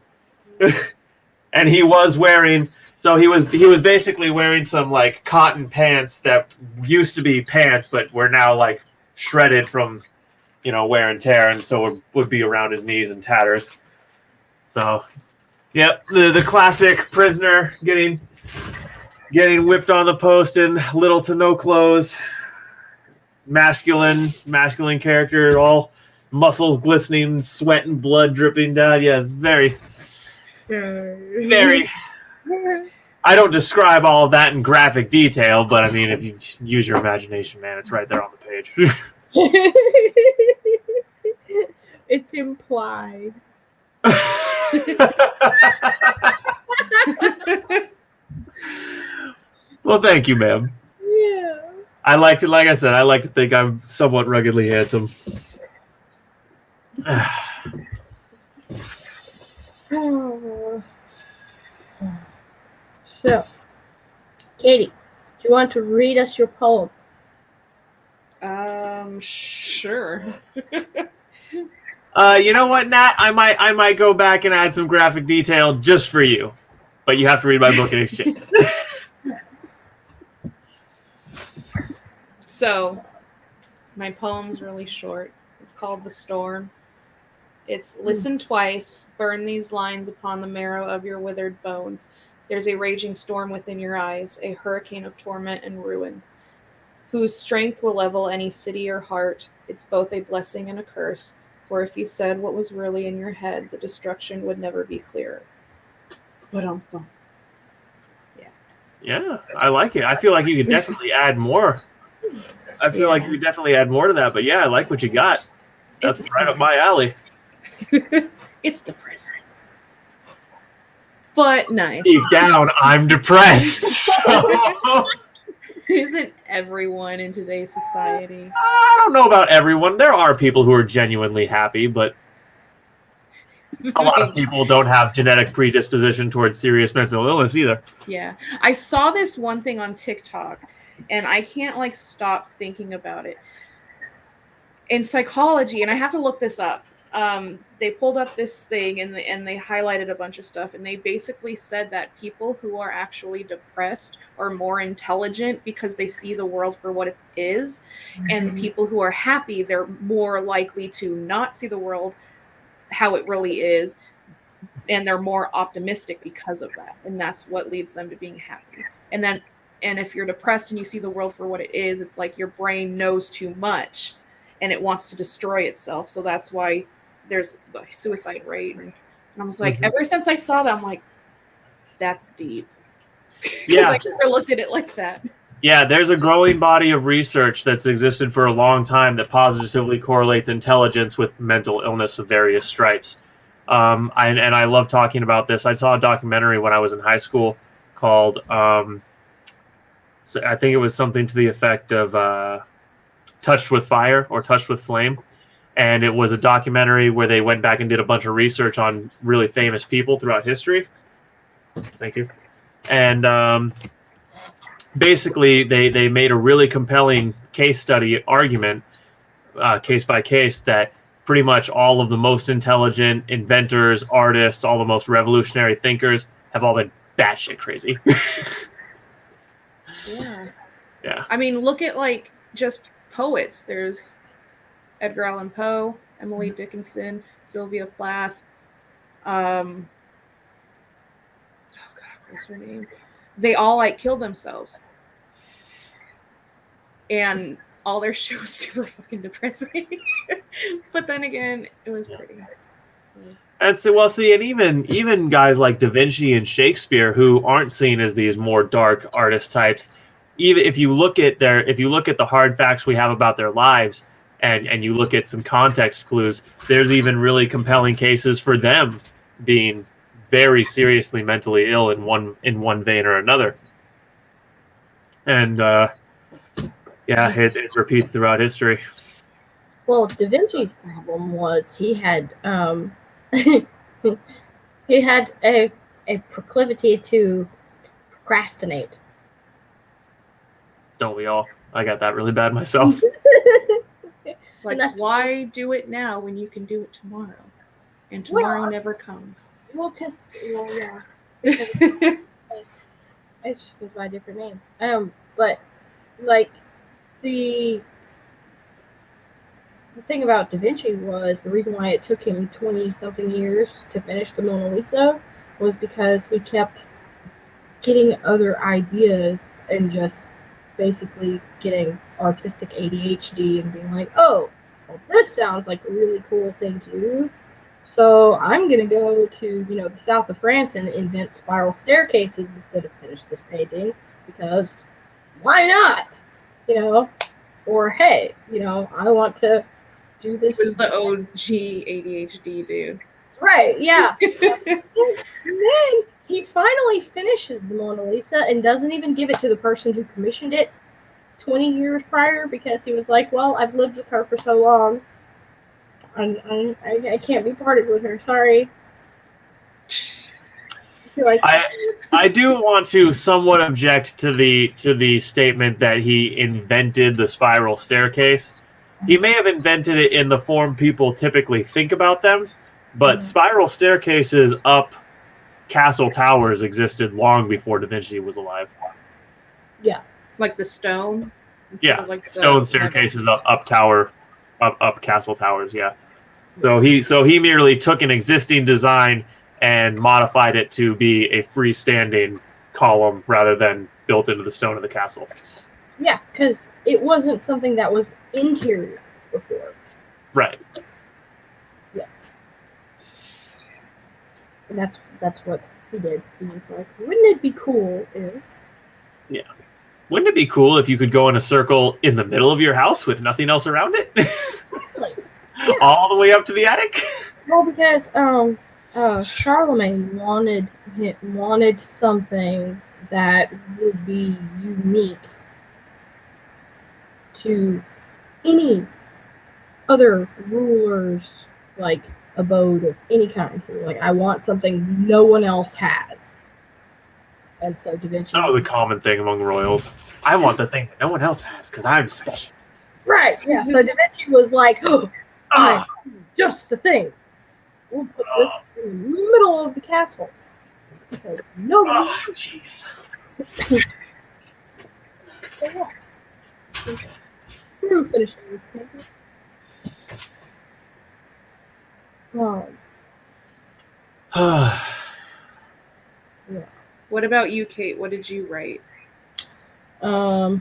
And he was wearing, so he was basically wearing some like cotton pants that used to be pants, but were now like shredded from, wear and tear, and so it would be around his knees in tatters. So, yep, the classic prisoner getting whipped on the post in little to no clothes, masculine character, all muscles glistening, sweat and blood dripping down. Yes, very. I don't describe all of that in graphic detail, but I mean, if you use your imagination, man, it's right there on the page. It's implied. Well, thank you, ma'am. Yeah. I like to think I'm somewhat ruggedly handsome. So, Katie, do you want to read us your poem? Sure. You know what, Nat? I might go back and add some graphic detail just for you, but you have to read my book in exchange. So, my poem's really short. It's called The Storm. It's listen twice, burn these lines upon the marrow of your withered bones. There's a raging storm within your eyes, a hurricane of torment and ruin, whose strength will level any city or heart. It's both a blessing and a curse, for if you said what was really in your head, the destruction would never be clearer. Ba-dum-bum. Yeah, I like it. I feel like you could definitely add more. I feel like you could definitely add more to that, but yeah, I like what you got. That's right up my alley. It's depressing. But nice. Deep down, I'm depressed. So. Isn't everyone in today's society? I don't know about everyone. There are people who are genuinely happy, but a lot of people don't have genetic predisposition towards serious mental illness either. Yeah. I saw this one thing on TikTok, and I can't stop thinking about it. In psychology, and I have to look this up, they pulled up this thing and they highlighted a bunch of stuff, and they basically said that people who are actually depressed are more intelligent because they see the world for what it is, and people who are happy, they're more likely to not see the world how it really is, and they're more optimistic because of that, and that's what leads them to being happy. And if you're depressed and you see the world for what it is, it's like your brain knows too much and it wants to destroy itself. So that's why there's the suicide rate. And I was like, ever since I saw that, I'm like, that's deep. Because I never looked at it like that. Yeah, there's a growing body of research that's existed for a long time that positively correlates intelligence with mental illness of various stripes. And I love talking about this. I saw a documentary when I was in high school called, I think it was something to the effect of Touched with Fire or Touched with Flame. And it was a documentary where they went back and did a bunch of research on really famous people throughout history. Thank you. And basically, they made a really compelling case study argument, case by case, that pretty much all of the most intelligent inventors, artists, all the most revolutionary thinkers have all been batshit crazy. Yeah. I mean, look at just poets. There's Edgar Allan Poe, Emily Dickinson, Sylvia Plath. Oh God, what's her name? They all killed themselves, and all their shit was super fucking depressing. But then again, it was Yeah. pretty. And so, well, see, and even guys like Da Vinci and Shakespeare, who aren't seen as these more dark artist types, even if you look at the hard facts we have about their lives, and you look at some context clues, there's even really compelling cases for them being very seriously mentally ill in one vein or another. And yeah, it repeats throughout history. Well, Da Vinci's problem was he had he had a proclivity to procrastinate. Don't we all? I got that really bad myself. It's like, And that's- why do it now when you can do it tomorrow? And tomorrow never comes. Well, yeah. It just goes by a different name. But like the thing about Da Vinci was the reason why it took him 20-something years to finish the Mona Lisa was because he kept getting other ideas and just basically getting artistic ADHD and being like, oh, well, this sounds like a really cool thing to do. So I'm going to go to, the south of France and invent spiral staircases instead of finish this painting because why not? Or hey, I want to do this. He was the OG ADHD dude. Right, yeah. And then he finally finishes the Mona Lisa and doesn't even give it to the person who commissioned it 20 years prior because he was like, well, I've lived with her for so long. I can't be parted with her. Sorry. I do want to somewhat object to the statement that he invented the spiral staircase. He may have invented it in the form people typically think about them, but spiral staircases up castle towers existed long before Da Vinci was alive. Yeah. Like the stone? Yeah, like stone staircases up castle towers, yeah. So he merely took an existing design and modified it to be a freestanding column rather than built into the stone of the castle. Yeah, because it wasn't something that was interior before. Right. Yeah. And that's what he did. He was like, wouldn't it be cool if... Yeah. Wouldn't it be cool if you could go in a circle in the middle of your house with nothing else around it? Exactly. Yeah. All the way up to the attic? Well, because Charlemagne wanted something that would be unique to any other ruler's abode of any kind. Like, I want something no one else has. And so Da Vinci... That was a common thing among royals. I want the thing that no one else has because I'm special. Right, yeah. So Da Vinci was like, oh, just the thing. We'll put this in the middle of the castle. Because nobody... Oh, jeez. Through finishing this paper. Yeah. What about you, Cait? What did you write? I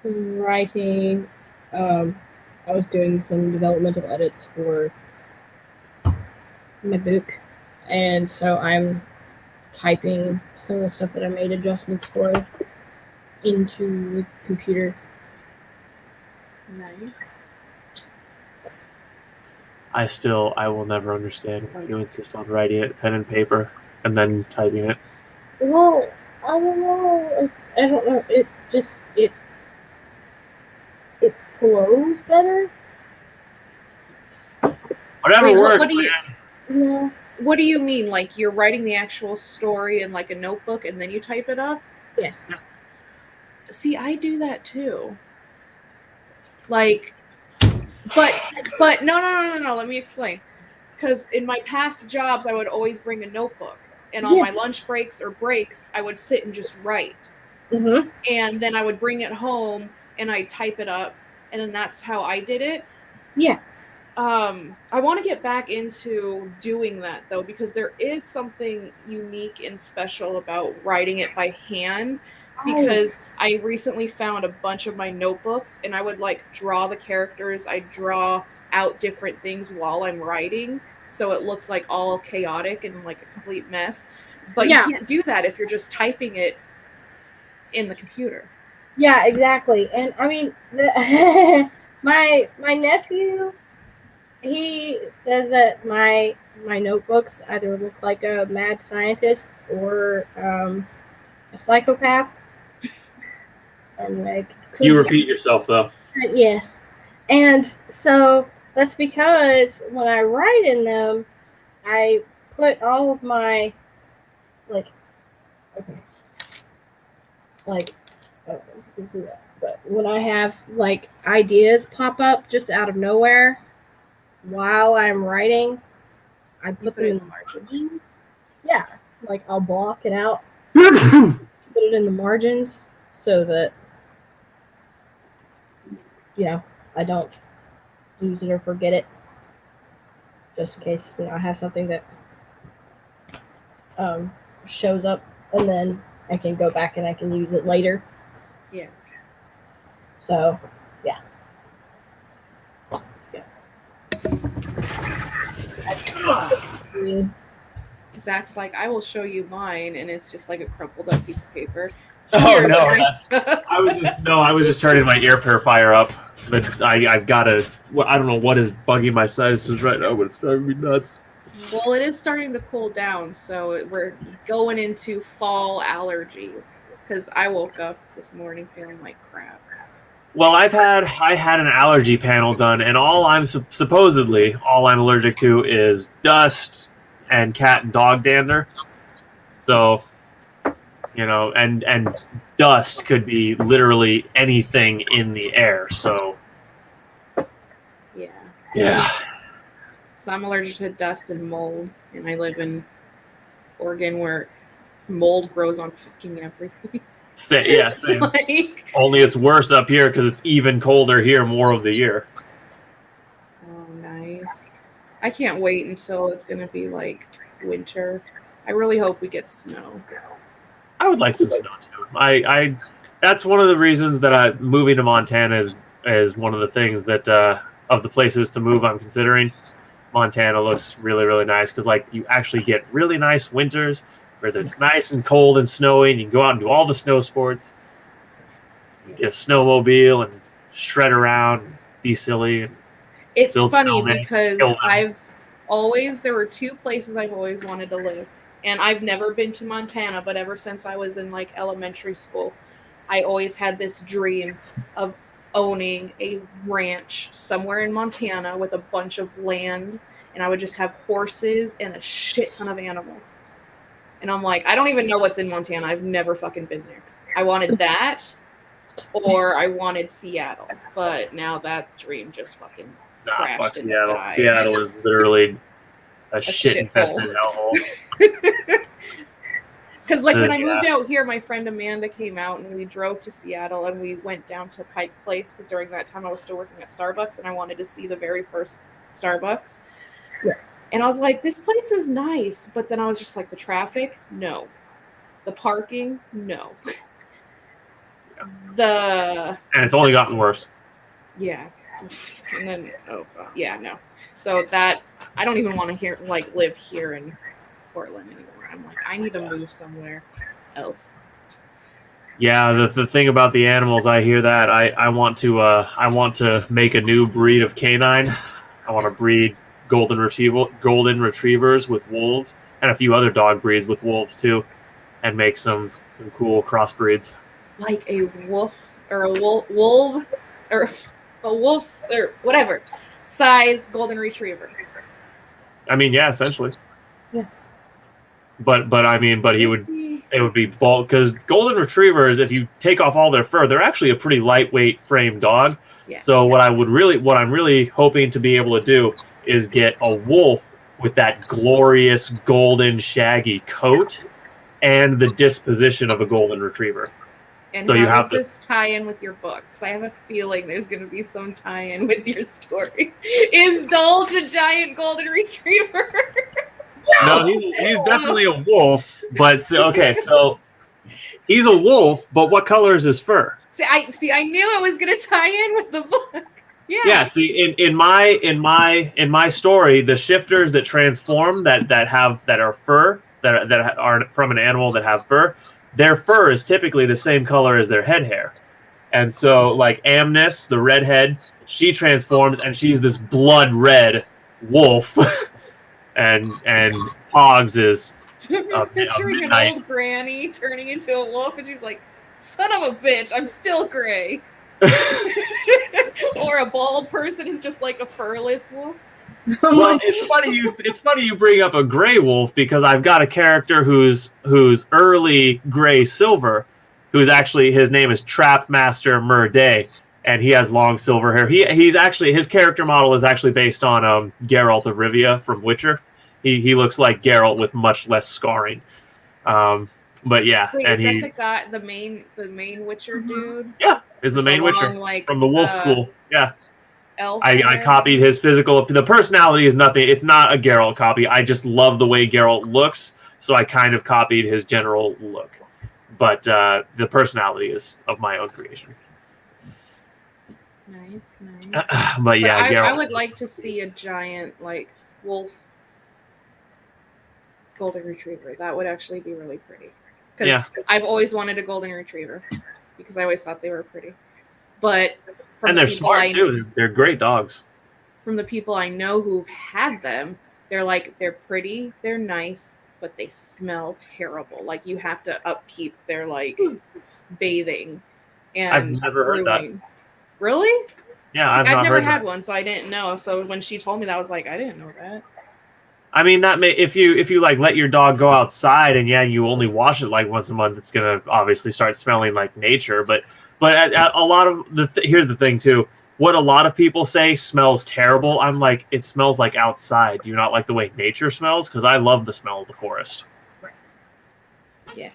was writing, I was doing some developmental edits for my book, and so I'm typing some of the stuff that I made adjustments for into the computer. Nice. I will never understand why you insist on writing it pen and paper and then typing it. Well, I don't know. I don't know. It just it flows better. Whatever Wait, works, what do you- man. Yeah. What do you mean? Like you're writing the actual story in like a notebook and then you type it up? Yes. See, I do that too. Like, but no. Let me explain. Because in my past jobs, I would always bring a notebook, and on my lunch breaks or breaks, I would sit and just write. Mm-hmm. And then I would bring it home and I type it up, and then that's how I did it. Yeah. I want to get back into doing that though, because there is something unique and special about writing it by hand. because I recently found a bunch of my notebooks, and I would like draw the characters. I draw out different things while I'm writing, so it looks like all chaotic and like a complete mess. But Yeah. you can't do that if you're just typing it in the computer. Yeah, exactly. And I mean, my nephew, he says that my notebooks either look like a mad scientist or a psychopath. And like, You repeat yourself though. yes, and so that's because when I write in them, I put all of my like, okay, like. But when I have like ideas pop up just out of nowhere while I'm writing, I put them in the margins. Yeah, like I'll block it out, put it in the margins so that I don't lose it or forget it. Just in case I have something that shows up, and then I can go back and I can use it later. Yeah. So, yeah. Zack's like, I will show you mine, and it's just like a crumpled up piece of paper. Oh no! I was just turning my ear purifier up, but I've got to. I don't know what is bugging my sinuses right now, but it's driving me nuts. Well, it is starting to cool down, so we're going into fall allergies. Because I woke up this morning feeling like crap. Well, I had an allergy panel done, and all I'm supposedly all I'm allergic to is dust and cat and dog dander. So, and dust could be literally anything in the air. So, yeah. So I'm allergic to dust and mold, and I live in Oregon where mold grows on fucking everything. Same. Like, only it's worse up here because it's even colder here more of the year. Oh, nice. I can't wait until it's going to be like winter. I really hope we get snow. I would like some snow too. I that's one of the reasons that moving to Montana is one of the things that of the places to move I'm considering. Montana looks really, really nice because like you actually get really nice winters where it's nice and cold and snowy, and you can go out and do all the snow sports. You get a snowmobile and shred around and be silly. And it's funny snowmen, because there were two places I've always wanted to live. And I've never been to Montana, but ever since I was in like elementary school, I always had this dream of owning a ranch somewhere in Montana with a bunch of land, and I would just have horses and a shit ton of animals. And I'm like, I don't even know what's in Montana. I've never fucking been there. I wanted that, or I wanted Seattle. But now that dream just fucking crashed. Fuck Seattle. Seattle is literally a shit infested hellhole. Because like when I moved out here, my friend Amanda came out and we drove to Seattle and we went down to Pike Place because during that time I was still working at Starbucks and I wanted to see the very first Starbucks. Yeah. And I was like, this place is nice, but then I was just like, the traffic, no. The parking, no. And it's only gotten worse. Yeah. And then no. So that I don't even want to live here in Portland anymore. I'm like, I need to move somewhere else. Yeah, the thing about the animals, I hear that. I want to make a new breed of canine. I want to breed golden retrievers with wolves, and a few other dog breeds with wolves too, and make some cool crossbreeds. Like a wolf or a wolf or a wolf's or whatever sized golden retriever. I mean, yeah, essentially. Yeah. But it would be bulk because golden retrievers, if you take off all their fur, they're actually a pretty lightweight frame dog. Yeah. So what I'm really hoping to be able to do is get a wolf with that glorious golden shaggy coat and the disposition of a golden retriever. And so how you have does this tie in with your book? Because I have a feeling there's going to be some tie-in with your story. Is Dulce a giant golden retriever? No, he's definitely a wolf. But so He's a wolf, but what color is his fur? I knew I was gonna tie in with the book. Yeah. Yeah. See, in my story, the shifters that transform that are fur that are from an animal that have fur, their fur is typically the same color as their head hair. And so, like Amnis, the redhead, she transforms and she's this blood red wolf, and Pogs is I'm just picturing an midnight. old granny turning into a wolf, and she's like, "Son of a bitch, I'm still gray." Or a bald person who's just like a furless wolf. Well, it's funny you bring up a gray wolf because I've got a character who's early gray silver, who's actually his name is Trapmaster Murday, and he has long silver hair. He's actually his character model is actually based on Geralt of Rivia from Witcher. He looks like Geralt with much less scarring. But yeah, Wait, and is that the guy, the main Witcher dude? Yeah, is the main Long, Witcher like, from the Wolf School. Yeah. Elf I hair? copied his physical. The personality is nothing. It's not a Geralt copy. I just love the way Geralt looks, so I kind of copied his general look. But the personality is of my own creation. Nice. But yeah, I Geralt. would like to see a giant like wolf golden retriever. That would actually be really pretty. Because Yeah. I've always wanted a golden retriever because I always thought they were pretty. But And they're smart too. They're great dogs. From the people I know who've had them, they're pretty, they're nice, but they smell terrible. Like you have to upkeep their like bathing and I've never heard that. grooming. Really? Yeah, See, I've I've not never heard had that. one, so I didn't know. So when she told me that, I was like, I didn't know that. I mean, that may if you like let your dog go outside and you only wash it like once a month, it's gonna obviously start smelling like nature. But a lot of here's the thing too. What a lot of people say smells terrible. I'm like, it smells like outside. Do you not like the way nature smells? Because I love the smell of the forest. Yeah.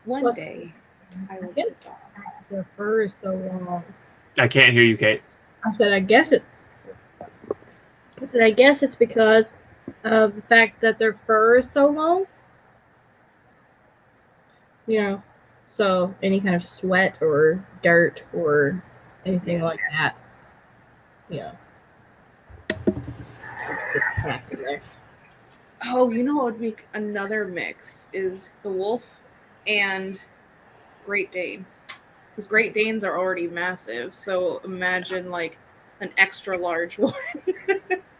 One Plus- day, I will Yes. get a dog. Their fur is so long. I can't hear you, Cait. I said, I guess it's because of the fact that their fur is so long. You know, so any kind of sweat or dirt or anything like that, you know, gets trapped in there. Oh, you know what would make another mix is the wolf and Great Dane. Because Great Danes are already massive, so imagine like an extra large one.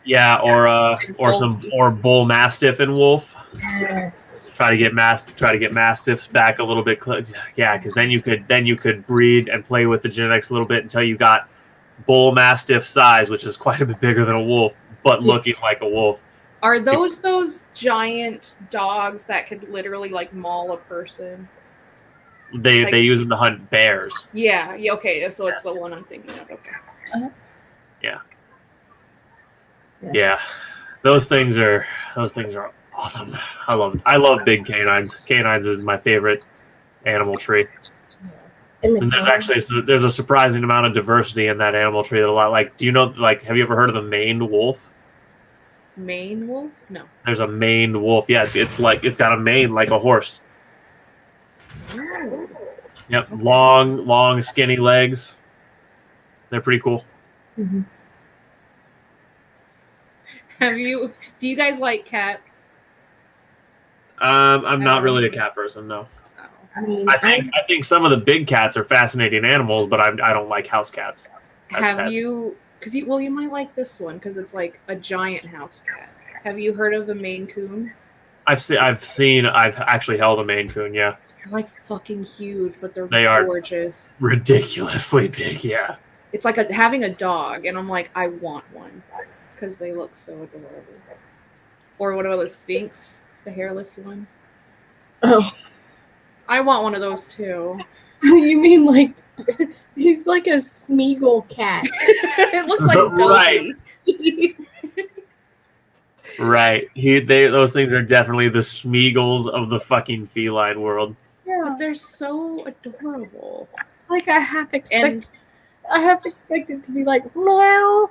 Yeah, or bull mastiff and wolf. Yes. Try to get mastiffs back a little bit. Yeah, because then you could breed and play with the genetics a little bit until you got bull mastiff size, which is quite a bit bigger than a wolf, but looking like a wolf. Are those giant dogs that could literally like maul a person? They use them to hunt bears. Yeah. Okay. So it's the one I'm thinking of. Okay. Yeah, those things are awesome. I love big canines. Canines is my favorite animal tree. Yes. And And there's a surprising amount of diversity in that animal tree. That a lot like. Do you know have you ever heard of the maned wolf? Maine wolf? No. There's a maned wolf. Yeah, it's got a mane like a horse. Oh. Yep, long, skinny legs. They're pretty cool. Mhm. Do you guys like cats? I'm not really a cat person, no. Oh. I mean, I think some of the big cats are fascinating animals, but I don't like house cats. Have you? Because you might like this one because it's like a giant house cat. Have you heard of the Maine Coon? I've actually held a Maine Coon. Yeah, They're like fucking huge, but They are. gorgeous. ridiculously big. Yeah. It's like having a dog, and I'm like, I want one because they look so adorable. Or what about the Sphinx, the hairless one? oh, I want one of those too. you mean like he's like a Smeagol cat? It looks like Right. Dopey. Right. Those things are definitely the Smeagol's of the fucking feline world. Yeah, But they're so adorable. like I half And expected to be like meow,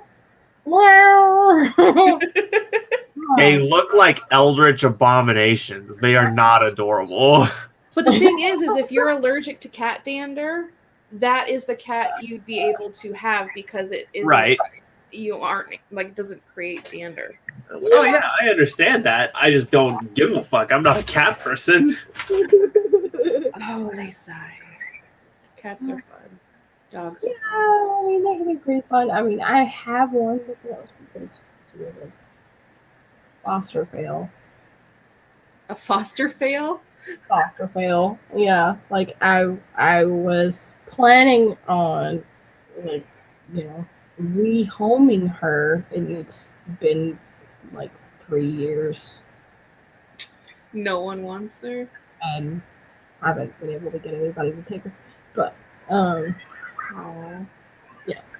They look like eldritch abominations. They are not adorable. But the thing is if you're allergic to cat dander, that is the cat you'd be able to have because it isn't. Right. You aren't like it doesn't create dander. Oh yeah, I understand that. I just don't give a fuck. I'm not a cat person. Oh, they sigh. Cats are fun. Dogs are Yeah, fun. I mean, they can be pretty fun. I mean, I have one, but that was because she was a foster fail. A foster fail? Foster fail. Yeah, like I was planning on, like, rehoming her, and it's been like 3 years, No one wants her. and I haven't been able to get anybody to take her. But Oh.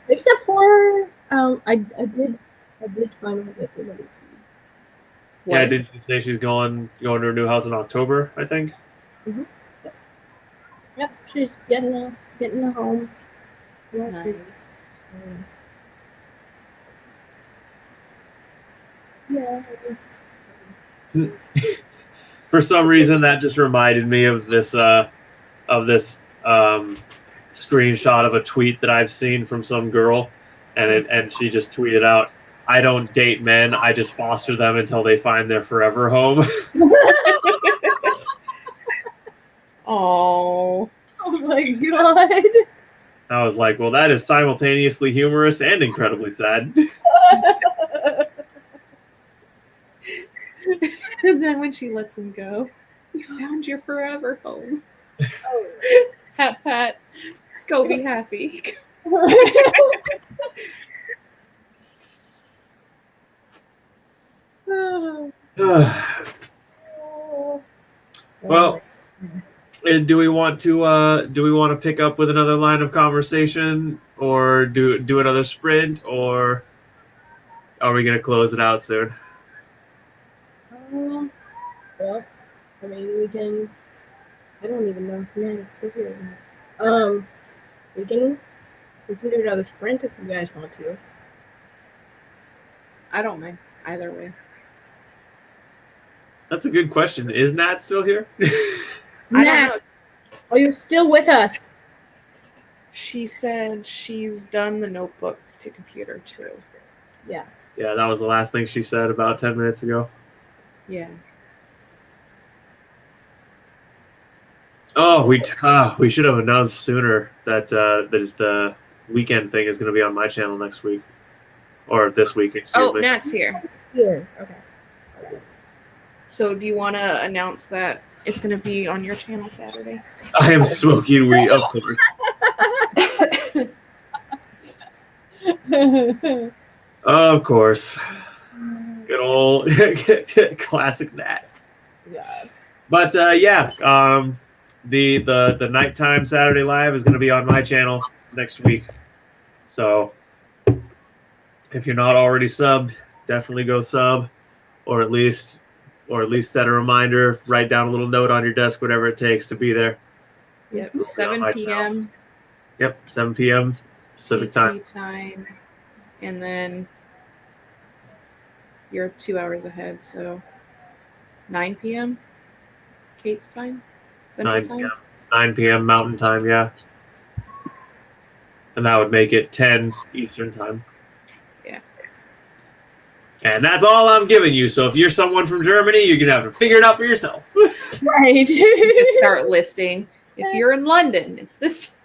except for I did finally get somebody. Yeah, did you say she's going to her new house in October, I think? Yep, she's getting a home. Yeah, Nice. yeah. For some reason, that just reminded me of this screenshot of a tweet that I've seen from some girl, and she just tweeted out, "I don't date men. I just foster them until they find their forever home." Oh. Oh my god. I was like, well, that is simultaneously humorous and incredibly sad. And then when she lets him go, you found your forever home. Pat pat. Go be happy. Well, do we want to pick up with another line of conversation, or do another sprint, or are we gonna close it out soon? Well, I mean, we can. I don't even know if Matt is still here. We can do another sprint if you guys want to. I don't mind either way. That's a good question. Is Nat still here? I don't Nat, know. are you still with us? She said she's done the notebook to computer too. Yeah. Yeah, that was the last thing she said about 10 minutes ago. Yeah. Oh, we should have announced sooner that the weekend thing is going to be on my channel next week, or this week. Excuse me. Nat's here. Here. Okay. So do you want to announce that it's going to be on your channel Saturday? I am smoking weed, of course. Of course. Good old classic Nat. Yeah. But the nighttime Saturday live is going to be on my channel next week. So if you're not already subbed, definitely go sub, or at least set a reminder, write down a little note on your desk, whatever it takes to be there. Yep, 7 p.m. Yep, 7 p.m. Pacific time. time. And then you're 2 hours ahead, so 9 p.m. Cait's time? Central 9 time? p.m. 9 p.m. Mountain time, yeah. And that would make it 10 Eastern time. Yeah. And that's all I'm giving you. So if you're someone from Germany, you're going to have to figure it out for yourself. Right. Just start listing. If you're in London, it's this.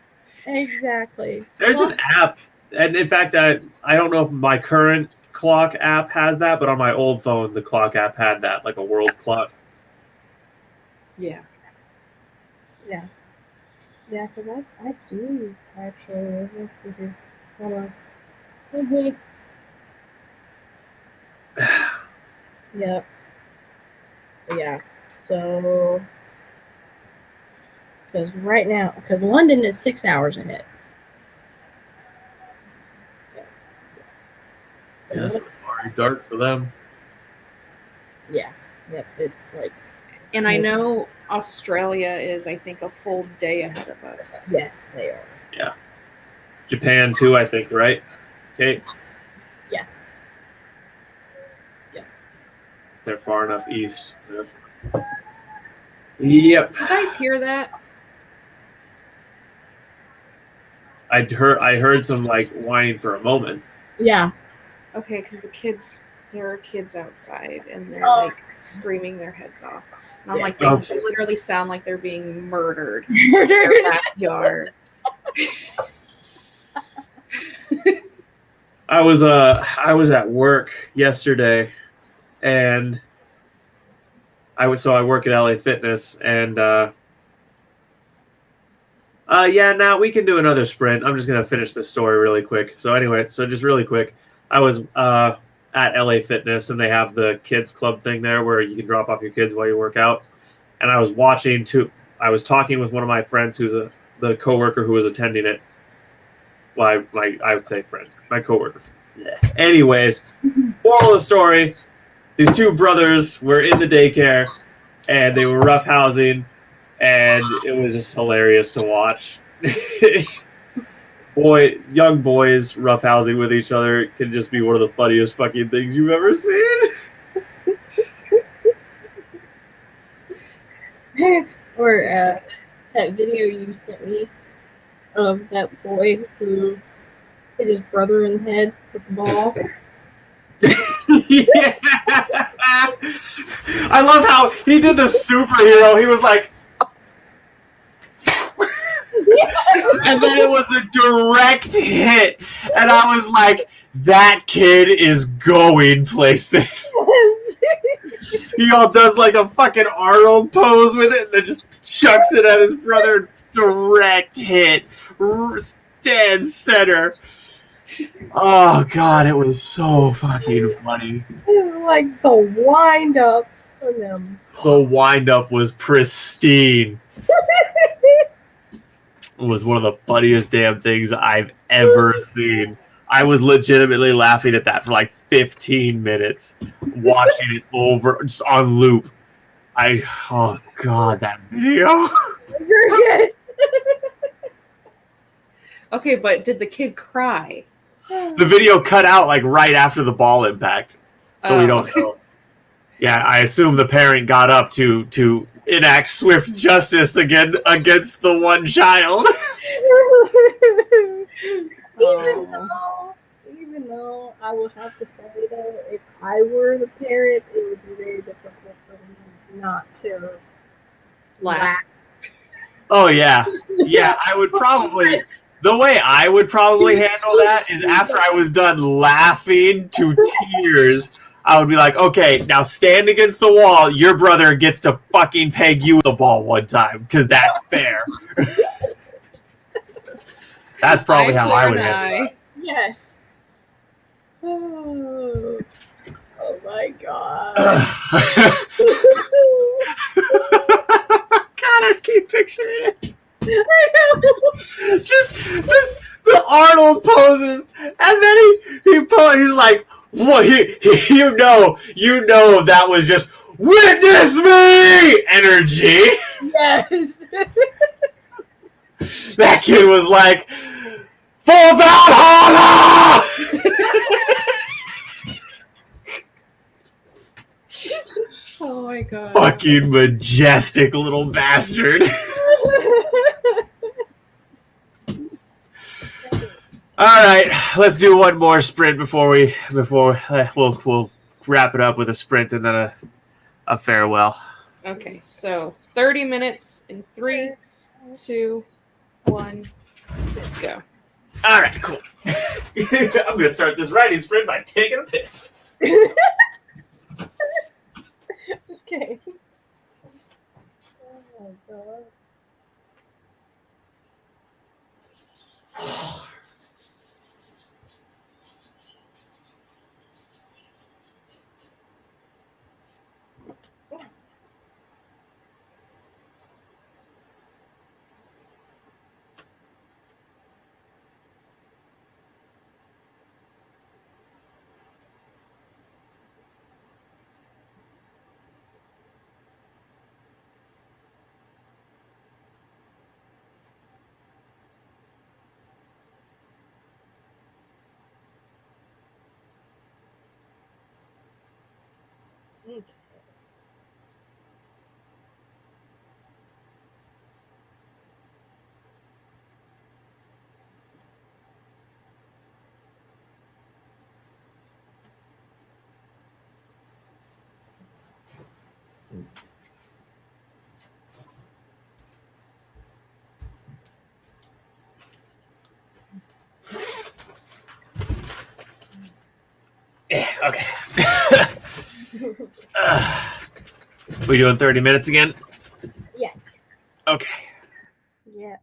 Exactly. There's an app, and in fact, I don't know if my current clock app has that, but on my old phone, the clock app had that, like a world clock. Yeah. Yeah. Yeah, because I do actually. Let's see here. Hold on. Yep. Yeah. So, because right now, because London is 6 hours ahead. Yeah, so it's already dark for them. Yeah. Yep. It's like. And I know Australia is, I think, a full day ahead of us. Yes, they are. Yeah. Japan too, I think, right? Okay. They're far enough east. Yep. Did you guys hear that? I heard some like whining for a moment. Yeah. Okay, because there are kids outside, and they're Oh. like screaming their heads off. And I'm Yes. like, they literally sound like they're being murdered in Murdered. their backyard. I was at work yesterday, and I work at LA Fitness, and now we can do another sprint. I'm just gonna finish this story really quick. So anyway, just really quick, I was at LA Fitness, and they have the kids club thing there where you can drop off your kids while you work out. And I was talking with one of my friends who's the coworker who was attending it. Well, I would say friend, my coworker. Anyways, moral of the story: these two brothers were in the daycare, and they were roughhousing, and it was just hilarious to watch. Young boys roughhousing with each other can just be one of the funniest fucking things you've ever seen. Or that video you sent me of that boy who hit his brother in the head with the ball. Yeah. I love how he did the superhero. He was like, and then it was a direct hit, and I was like, that kid is going places. He all does like a fucking Arnold pose with it, and then just chucks it at his brother. Direct hit, dead center. Oh god, it was so fucking funny. Like the wind up for them. The wind up was pristine. It was one of the funniest damn things I've ever seen. I was legitimately laughing at that for like 15 minutes, watching it over, just on loop. Oh god, that video. Okay, but did the kid cry? The video cut out like right after the ball impact, so we don't know. Yeah, I assume the parent got up to enact swift justice against the one child. Even though I will have to say though, if I were the parent, it would be very difficult for me not to laugh. Laugh. Oh yeah, I would probably. The way I would probably handle that is after I was done laughing to tears, I would be like, okay, now stand against the wall. Your brother gets to fucking peg you with the ball one time, because that's fair. That's probably how I would handle that. Yes. Oh my god. God, I keep picturing it. Just the Arnold poses, and then he's like, "What? You know that was just witness me energy." Yes. That kid was like, "For Valhalla!" Oh my god. Fucking majestic little bastard. All right, let's do one more sprint before we'll wrap it up with a sprint and then a farewell. Okay, so 30 minutes in 3, 2, 1, go. All right, cool. I'm gonna start this writing sprint by taking a piss. Okay. Oh my god. Okay. Okay. We doing 30 minutes again? Yes. Okay. Yeah.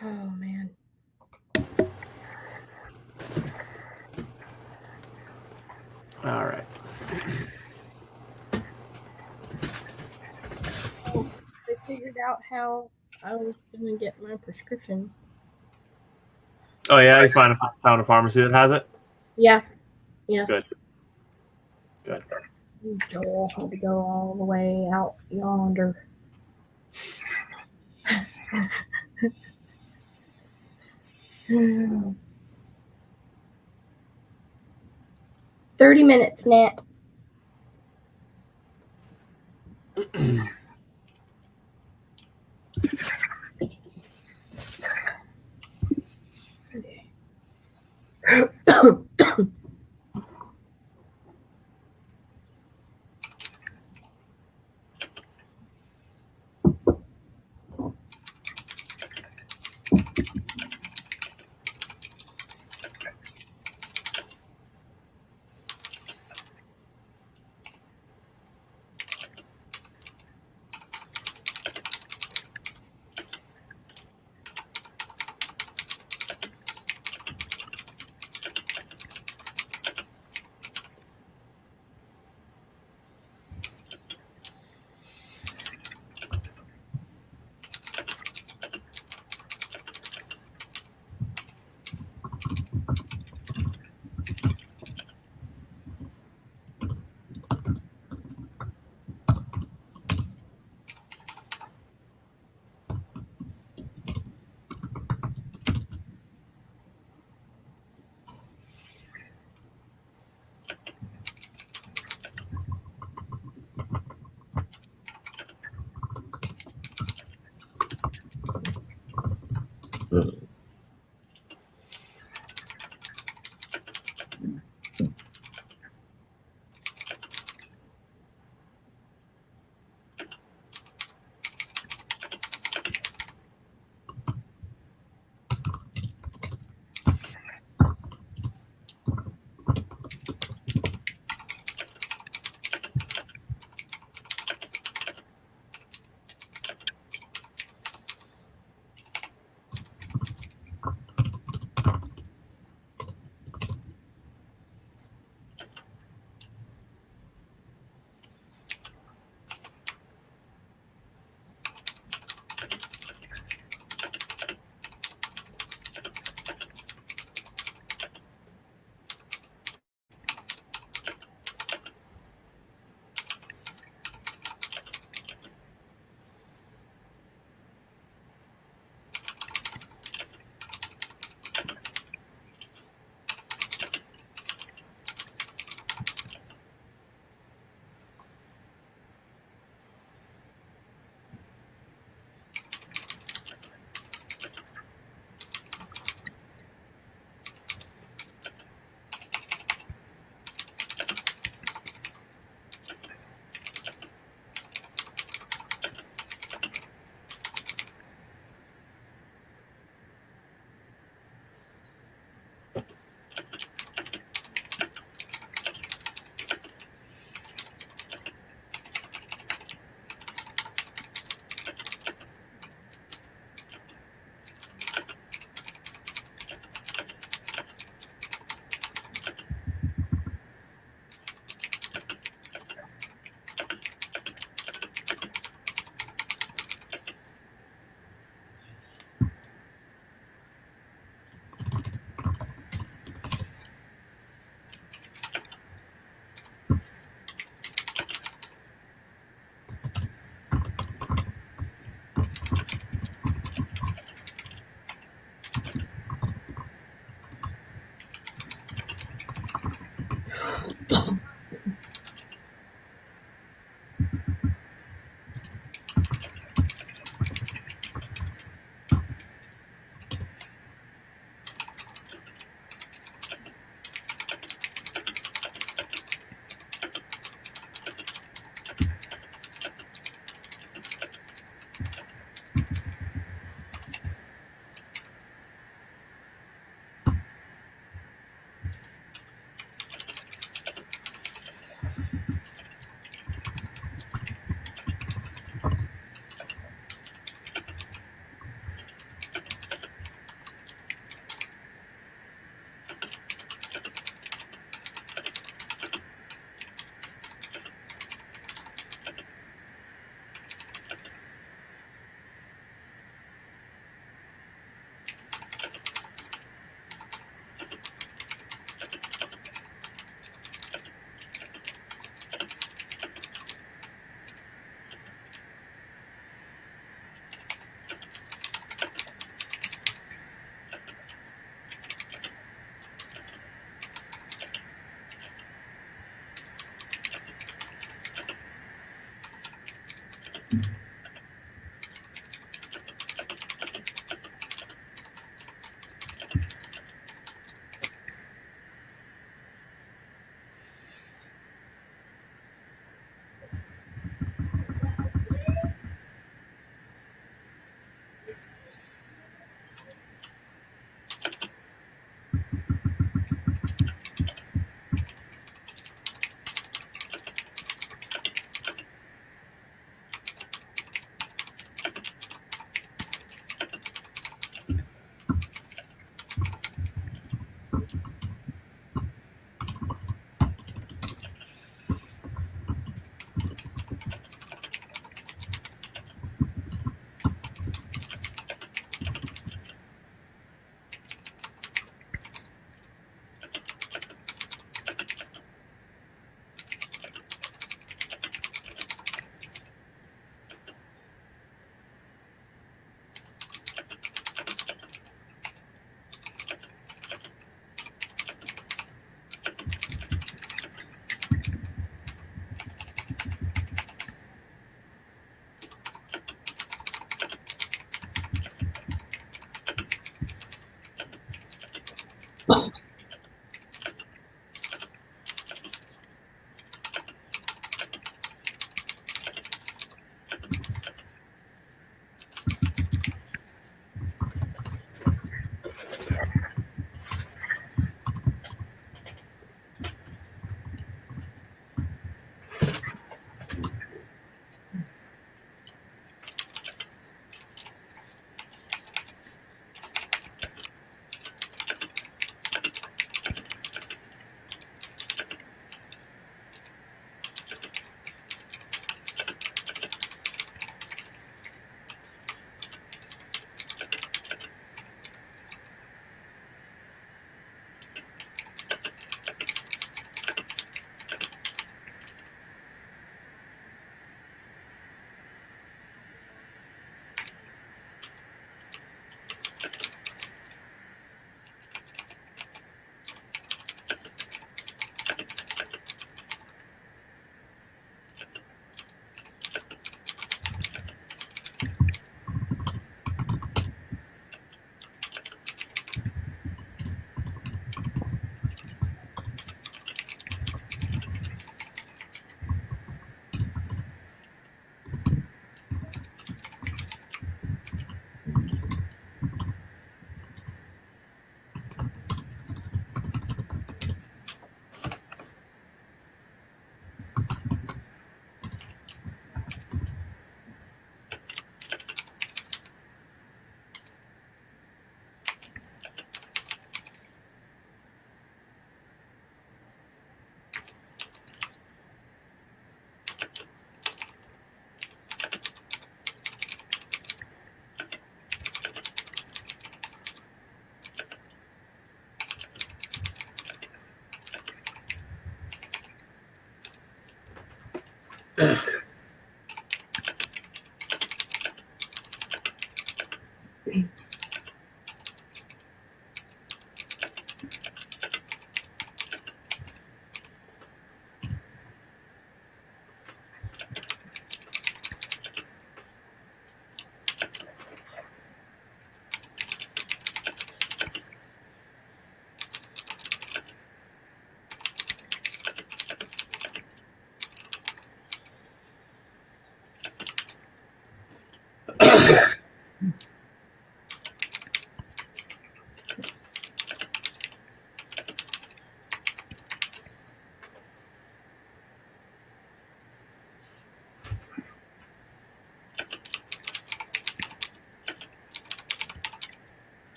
Oh man. All right. They figured out how I was gonna get my prescription. Oh yeah, you found a pharmacy that has it? Yeah. Yeah. Good. Good. Joel had to go all the way out yonder. 30 minutes, Nat.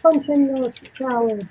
Punching your salad.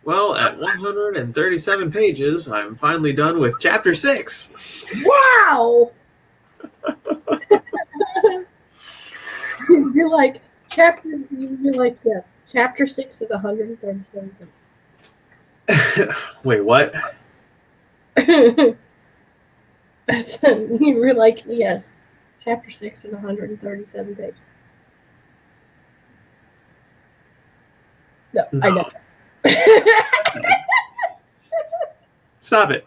Well, at 137 pages, I'm finally done with chapter 6. Wow! You're like, you're like, yes, chapter 6 is 137 Wait, what? pages. You were like, yes, chapter 6 is 137 pages. No, I No. know. Stop it.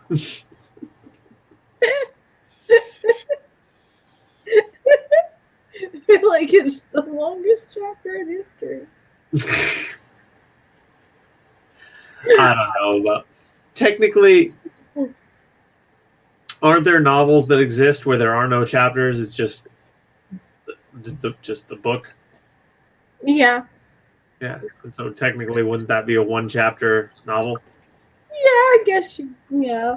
like it's the longest chapter in history. I don't know, but technically, aren't there novels that exist where there are no chapters? It's just the book. Yeah. Yeah, and so technically, wouldn't that be a one chapter novel? Yeah, I guess yeah.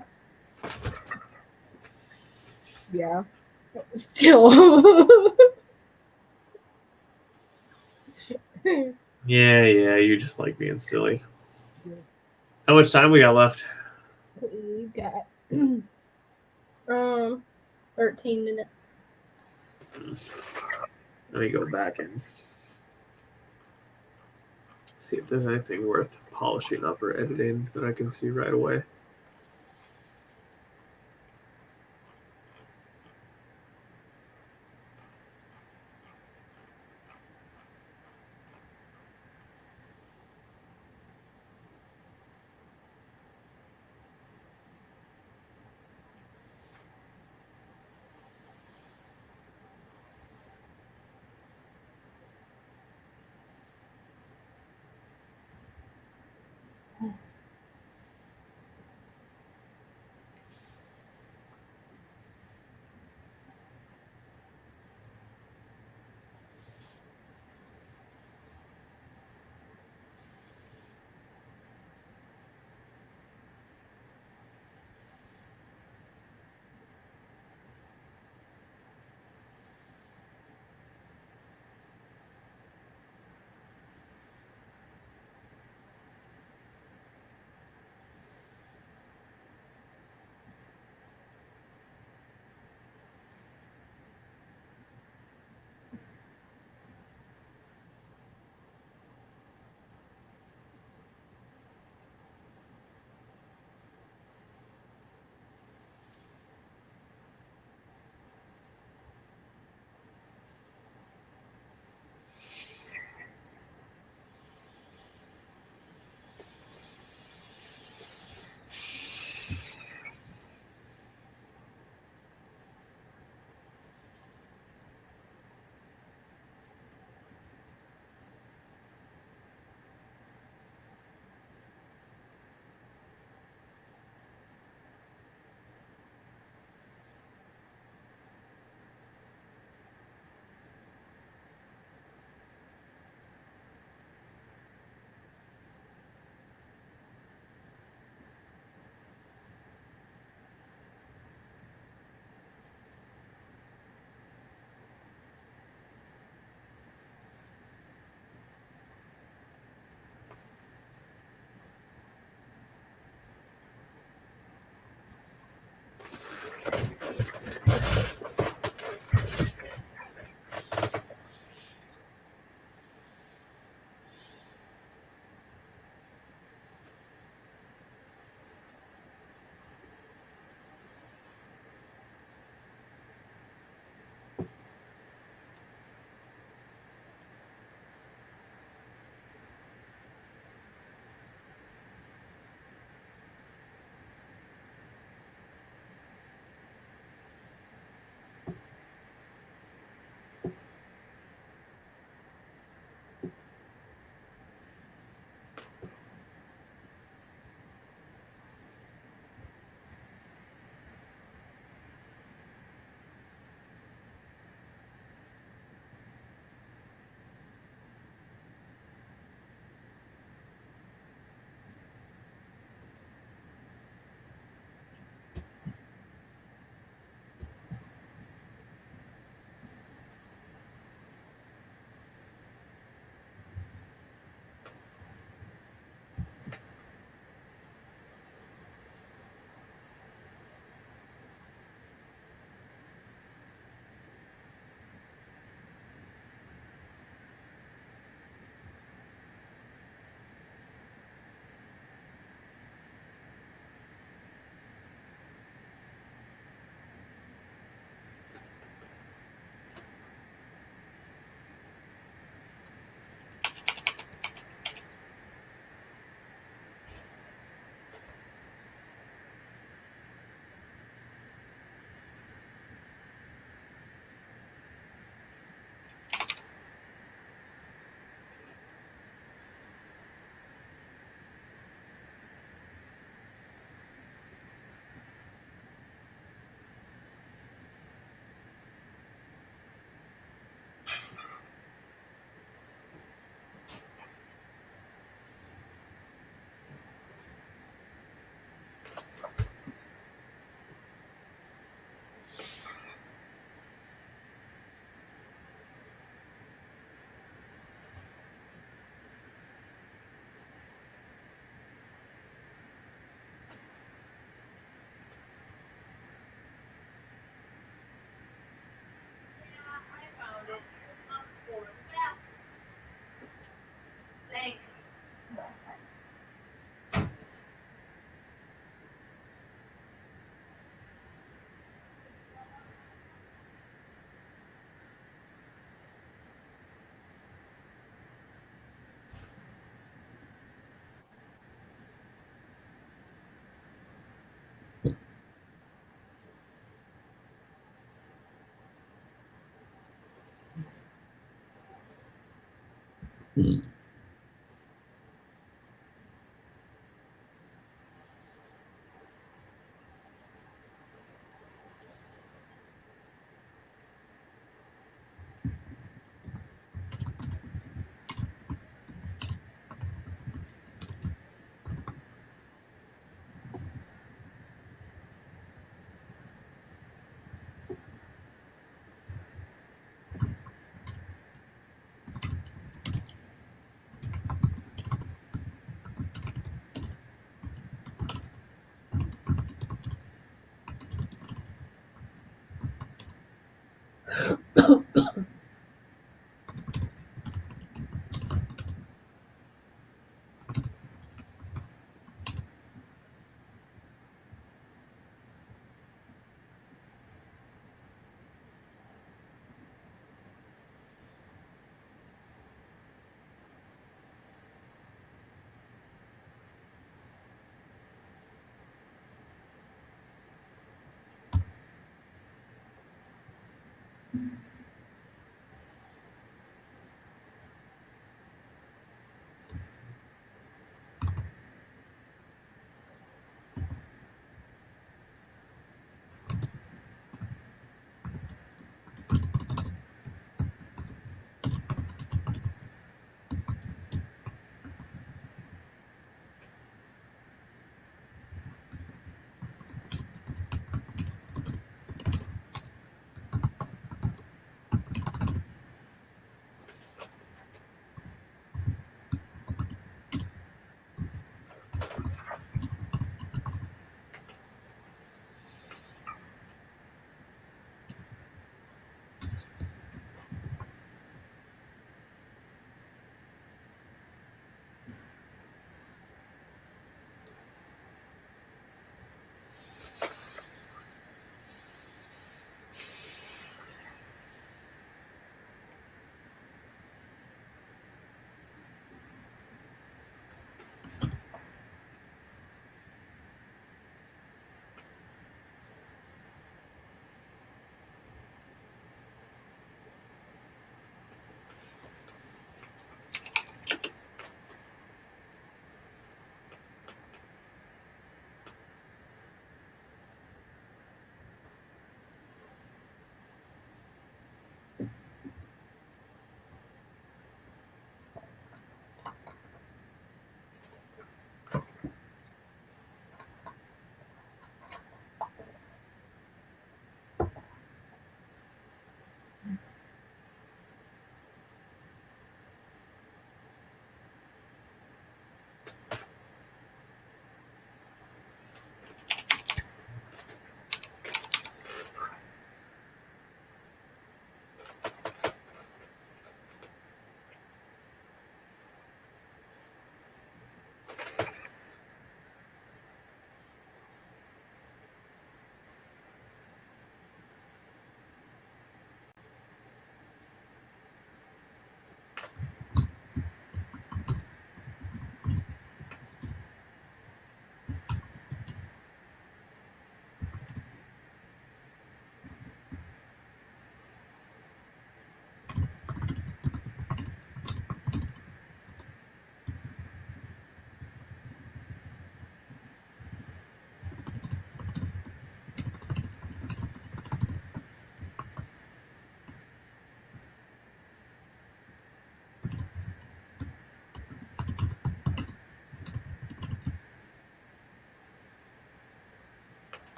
Yeah. Still. Yeah, you just like being silly. How much time we got left? You got 13 minutes. Let me go back and see if there's anything worth polishing up or editing that I can see right away.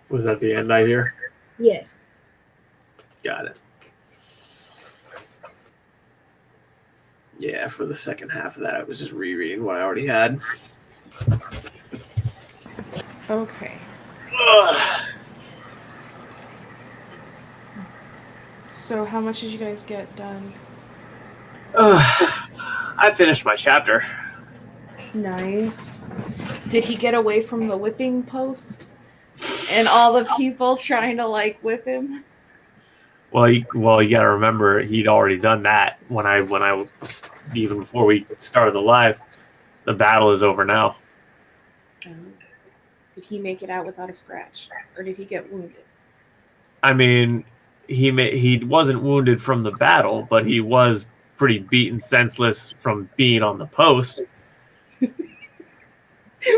Was that the end I hear? Yes. Got it. Yeah, for the second half of that, I was just rereading what I already had. Okay. Ugh. So how much did you guys get done? I finished my chapter. Nice. Did he get away from the whipping post? And all the people trying to like whip him? Well, you got to remember he'd already done that when I was, even before we started the live. The battle is over now. Did he make it out without a scratch, or did he get wounded? I mean, he wasn't wounded from the battle, but he was pretty beaten senseless from being on the post.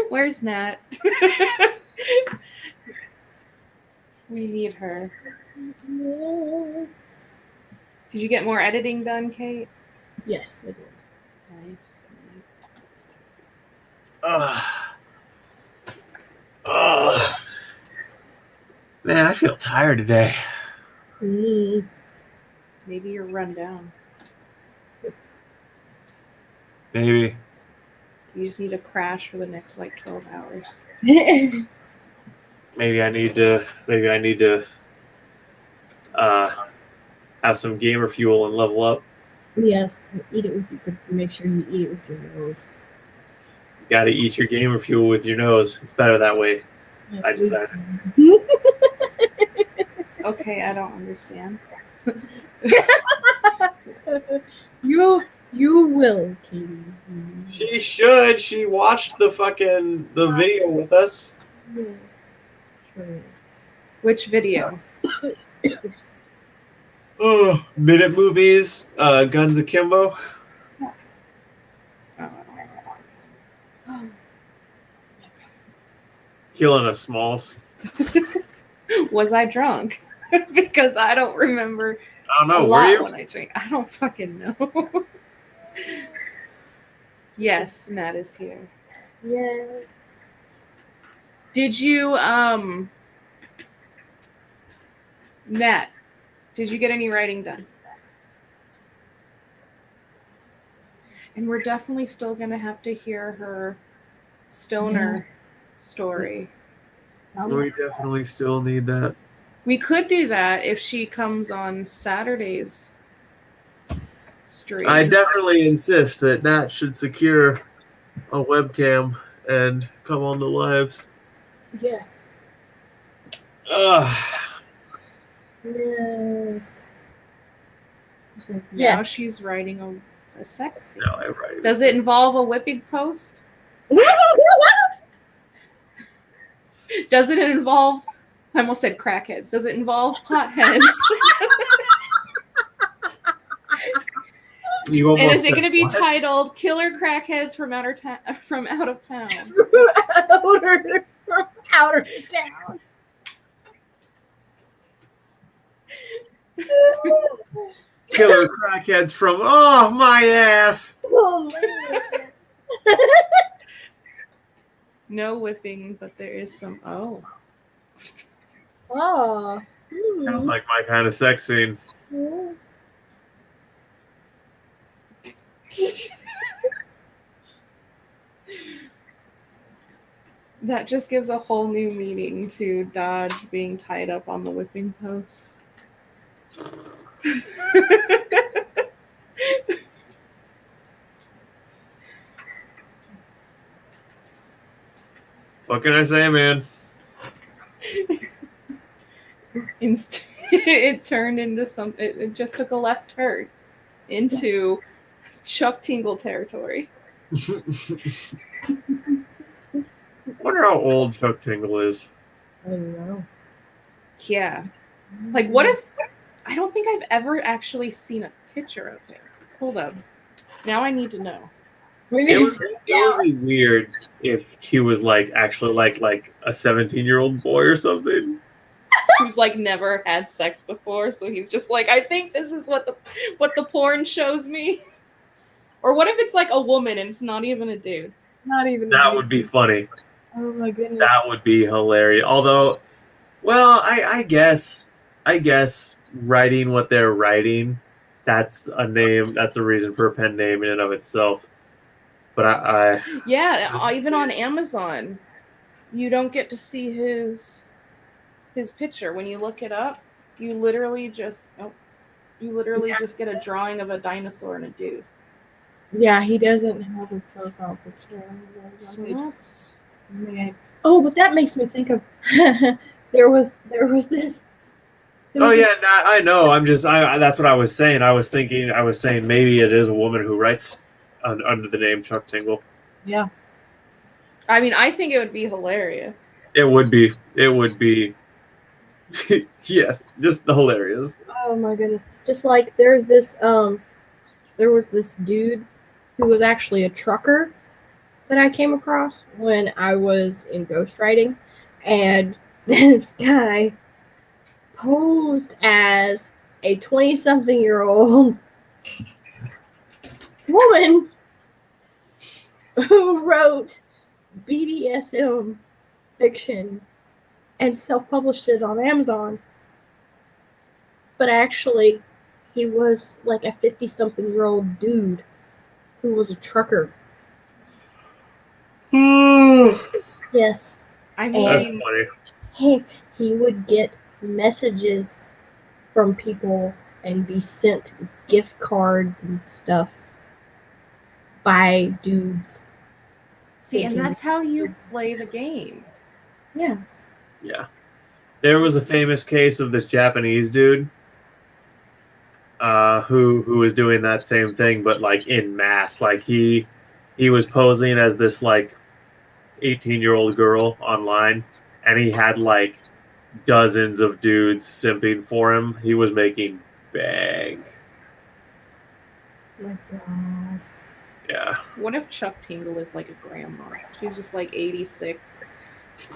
Where's Nat? We need her. Did you get more editing done, Cait? Yes, I did. Nice. Ugh. Ugh. Man, I feel tired today. Mm. Maybe you're run down. Maybe. You just need to crash for the next like 12 hours. Maybe I need to have some gamer fuel and level up. Yes, eat it with your. Make sure you eat it with your nose. You gotta eat your gamer fuel with your nose. It's better that way. I decided. Okay, I don't understand. You will, Katie. She should. She watched the video with us. Yes, true. Which video? Oh, Minute Movies, Guns Akimbo. Killing us, Smalls. Was I drunk? Because I don't remember I don't know. a Were lot you? when I drink. I don't fucking know. Yes, Nat is here. Yeah. Did you Nat, did you get any writing done? And we're definitely still gonna have to hear her stoner story. We definitely still need that. We could do that if she comes on Saturday's stream. I definitely insist that Nat should secure a webcam and come on the lives. Yes. Ugh. Yes. Now Yes. she's writing a sex scene. No, I'm right. Does it involve a whipping post? Does it involve, I almost said crackheads. Does it involve potheads? And is it going to be titled "Killer Crackheads from Out of Town"? From out of town. Killer crackheads from my ass. Oh, my No whipping, but there is some. Oh. Oh. Sounds like my kind of sex scene. That just gives a whole new meaning to Dodge being tied up on the whipping post. What can I say, man? It turned into something. It just took a left turn into Chuck Tingle territory. Wonder how old Chuck Tingle is. I don't know. Yeah. Like, what if... I don't think I've ever actually seen a picture of him. Hold up. Now I need to know. It would be weird if he was actually like a 17-year-old boy or something. Who's never had sex before, so he's just like, I think this is what the porn shows me. Or what if it's a woman and it's not even a dude? Not even. That would be funny. Oh my goodness. That would be hilarious. Although Well, I guess writing what they're writing, that's a name. That's a reason for a pen name in and of itself. But Yeah, even on Amazon, you don't get to see his picture when you look it up. You literally just just get a drawing of a dinosaur and a dude. Yeah, he doesn't have a profile picture. So that's Man. Oh, but that makes me think of there was this. oh yeah, I know. I'm just that's what I was saying. I was saying maybe it is a woman who writes under the name Chuck Tingle. Yeah. I mean, I think it would be hilarious. It would be. Yes, just hilarious. Oh my goodness. Just like there was this dude who was actually a trucker that I came across when I was in ghostwriting, and this guy posed as a 20-something-year-old woman who wrote BDSM fiction and self-published it on Amazon. But actually, he was like a 50-something-year-old dude who was a trucker. Yes. I That's mean, funny. He would get messages from people and be sent gift cards and stuff by dudes. see, and that's how you play the game. Yeah. Yeah. There was a famous case of this Japanese dude who was doing that same thing, but like in mass. Like he was posing as this like 18-year-old girl online, and he had like dozens of dudes simping for him. He was making bang. My God. Yeah. What if Chuck Tingle is like a grandma? She's just like 86,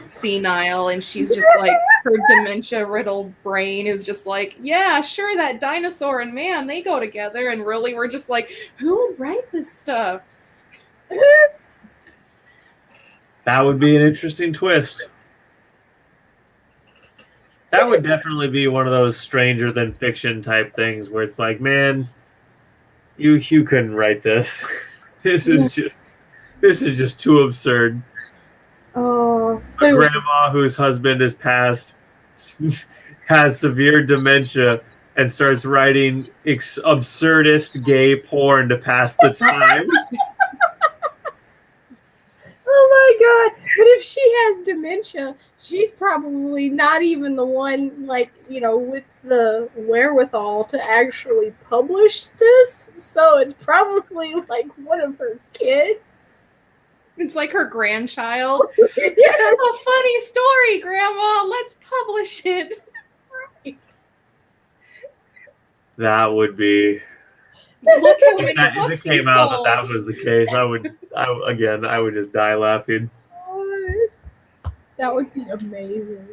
senile, and she's just like, her dementia-riddled brain is just like, yeah, sure, that dinosaur and man, they go together, and really we're just like, who would write this stuff? That would be an interesting twist. That would definitely be one of those stranger than fiction type things where it's like, man, you couldn't write this. This is just too absurd. Oh, A grandma whose husband has passed has severe dementia and starts writing absurdist gay porn to pass the time. oh my God. But if she has dementia, she's probably not even the one, like, with the wherewithal to actually publish this. So it's probably like one of her kids. It's like her grandchild. Yes. This is a funny story, Grandma. Let's publish it. That would be. Look how many If books it came you out sold. that was the case, I would just die laughing. That would be amazing.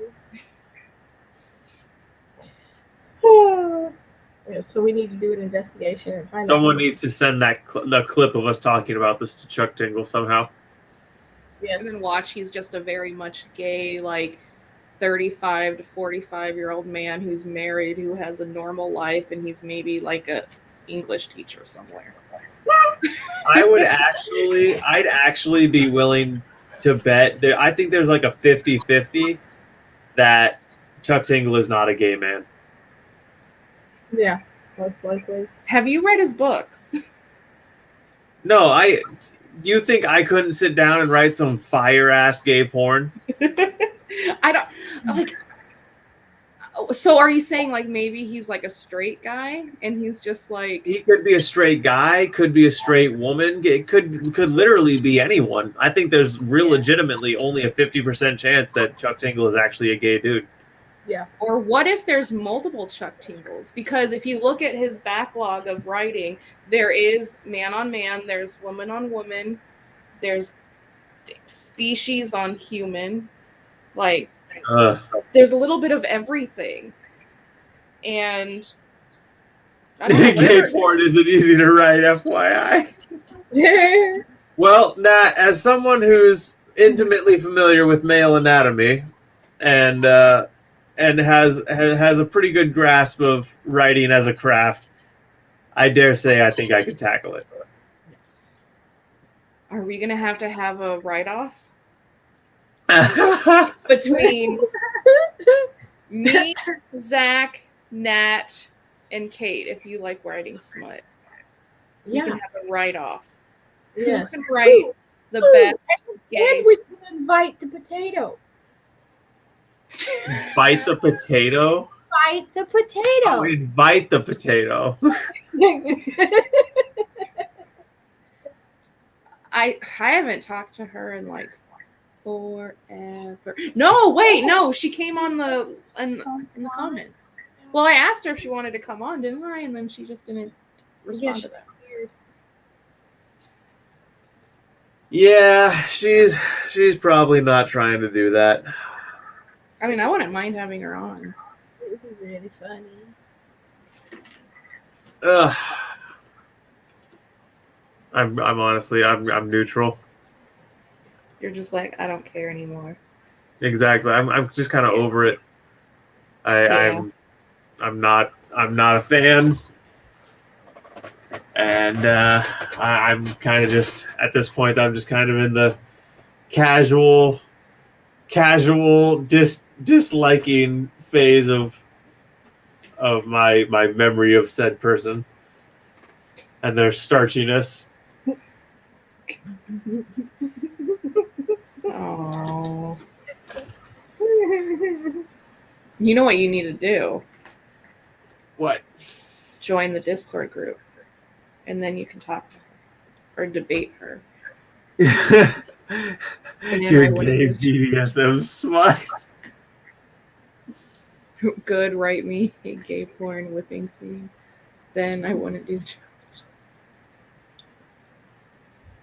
Yeah, so we need to do an investigation and find out. Someone needs to send that the clip of us talking about this to Chuck Tingle somehow. Yes. And then watch, he's just a very much gay, like 35 to 45-year-old man who's married, who has a normal life, and he's maybe like a English teacher somewhere. I'd actually be willing to bet. I think there's like a 50-50 that Chuck Tingle is not a gay man. Yeah, most likely. Have you read his books? No, you think I couldn't sit down and write some fire-ass gay porn? I don't like. So are you saying like maybe he's like a straight guy and he's just like, He could be a straight guy, could be a straight woman, it could literally be anyone. I think there's legitimately only a 50% chance that Chuck Tingle is actually a gay dude. Yeah. or what if there's multiple Chuck Tingles? Because if you look at his backlog of writing, there is man on man, there's woman on woman, there's species on human, like there's a little bit of everything. And I don't know, Gay porn isn't easy to write, FYI. Well, Nat, as someone who's intimately familiar with male anatomy and and has a pretty good grasp of writing as a craft, I dare say I think I could tackle it. Are we gonna have to have a write-off between me, Zach, Nat, and Cait? If you like writing smut, we Yeah. can have a write-off. Yes. Who can write the best gay? And we can invite the potato. Bite the potato? Bite the potato. Oh, invite the potato. I haven't talked to her in like forever. No, wait, no, she came on in the comments. Well, I asked her if she wanted to come on, didn't I? And then she just didn't respond to that. Yeah, she's probably not trying to do that. I mean, I wouldn't mind having her on. This is really funny. I'm honestly I'm neutral. You're just like, I don't care anymore. Exactly. I'm just kind of over it. I'm not a fan, and I'm kind of just at this point. I'm just kind of in the casual disliking phase of my memory of said person and their starchiness. Oh. You know what you need to do? What? Join the Discord group, and then you can talk to her or debate her. Your gay BDSM smut. Good, write me a gay porn whipping scene. Then I wouldn't do it.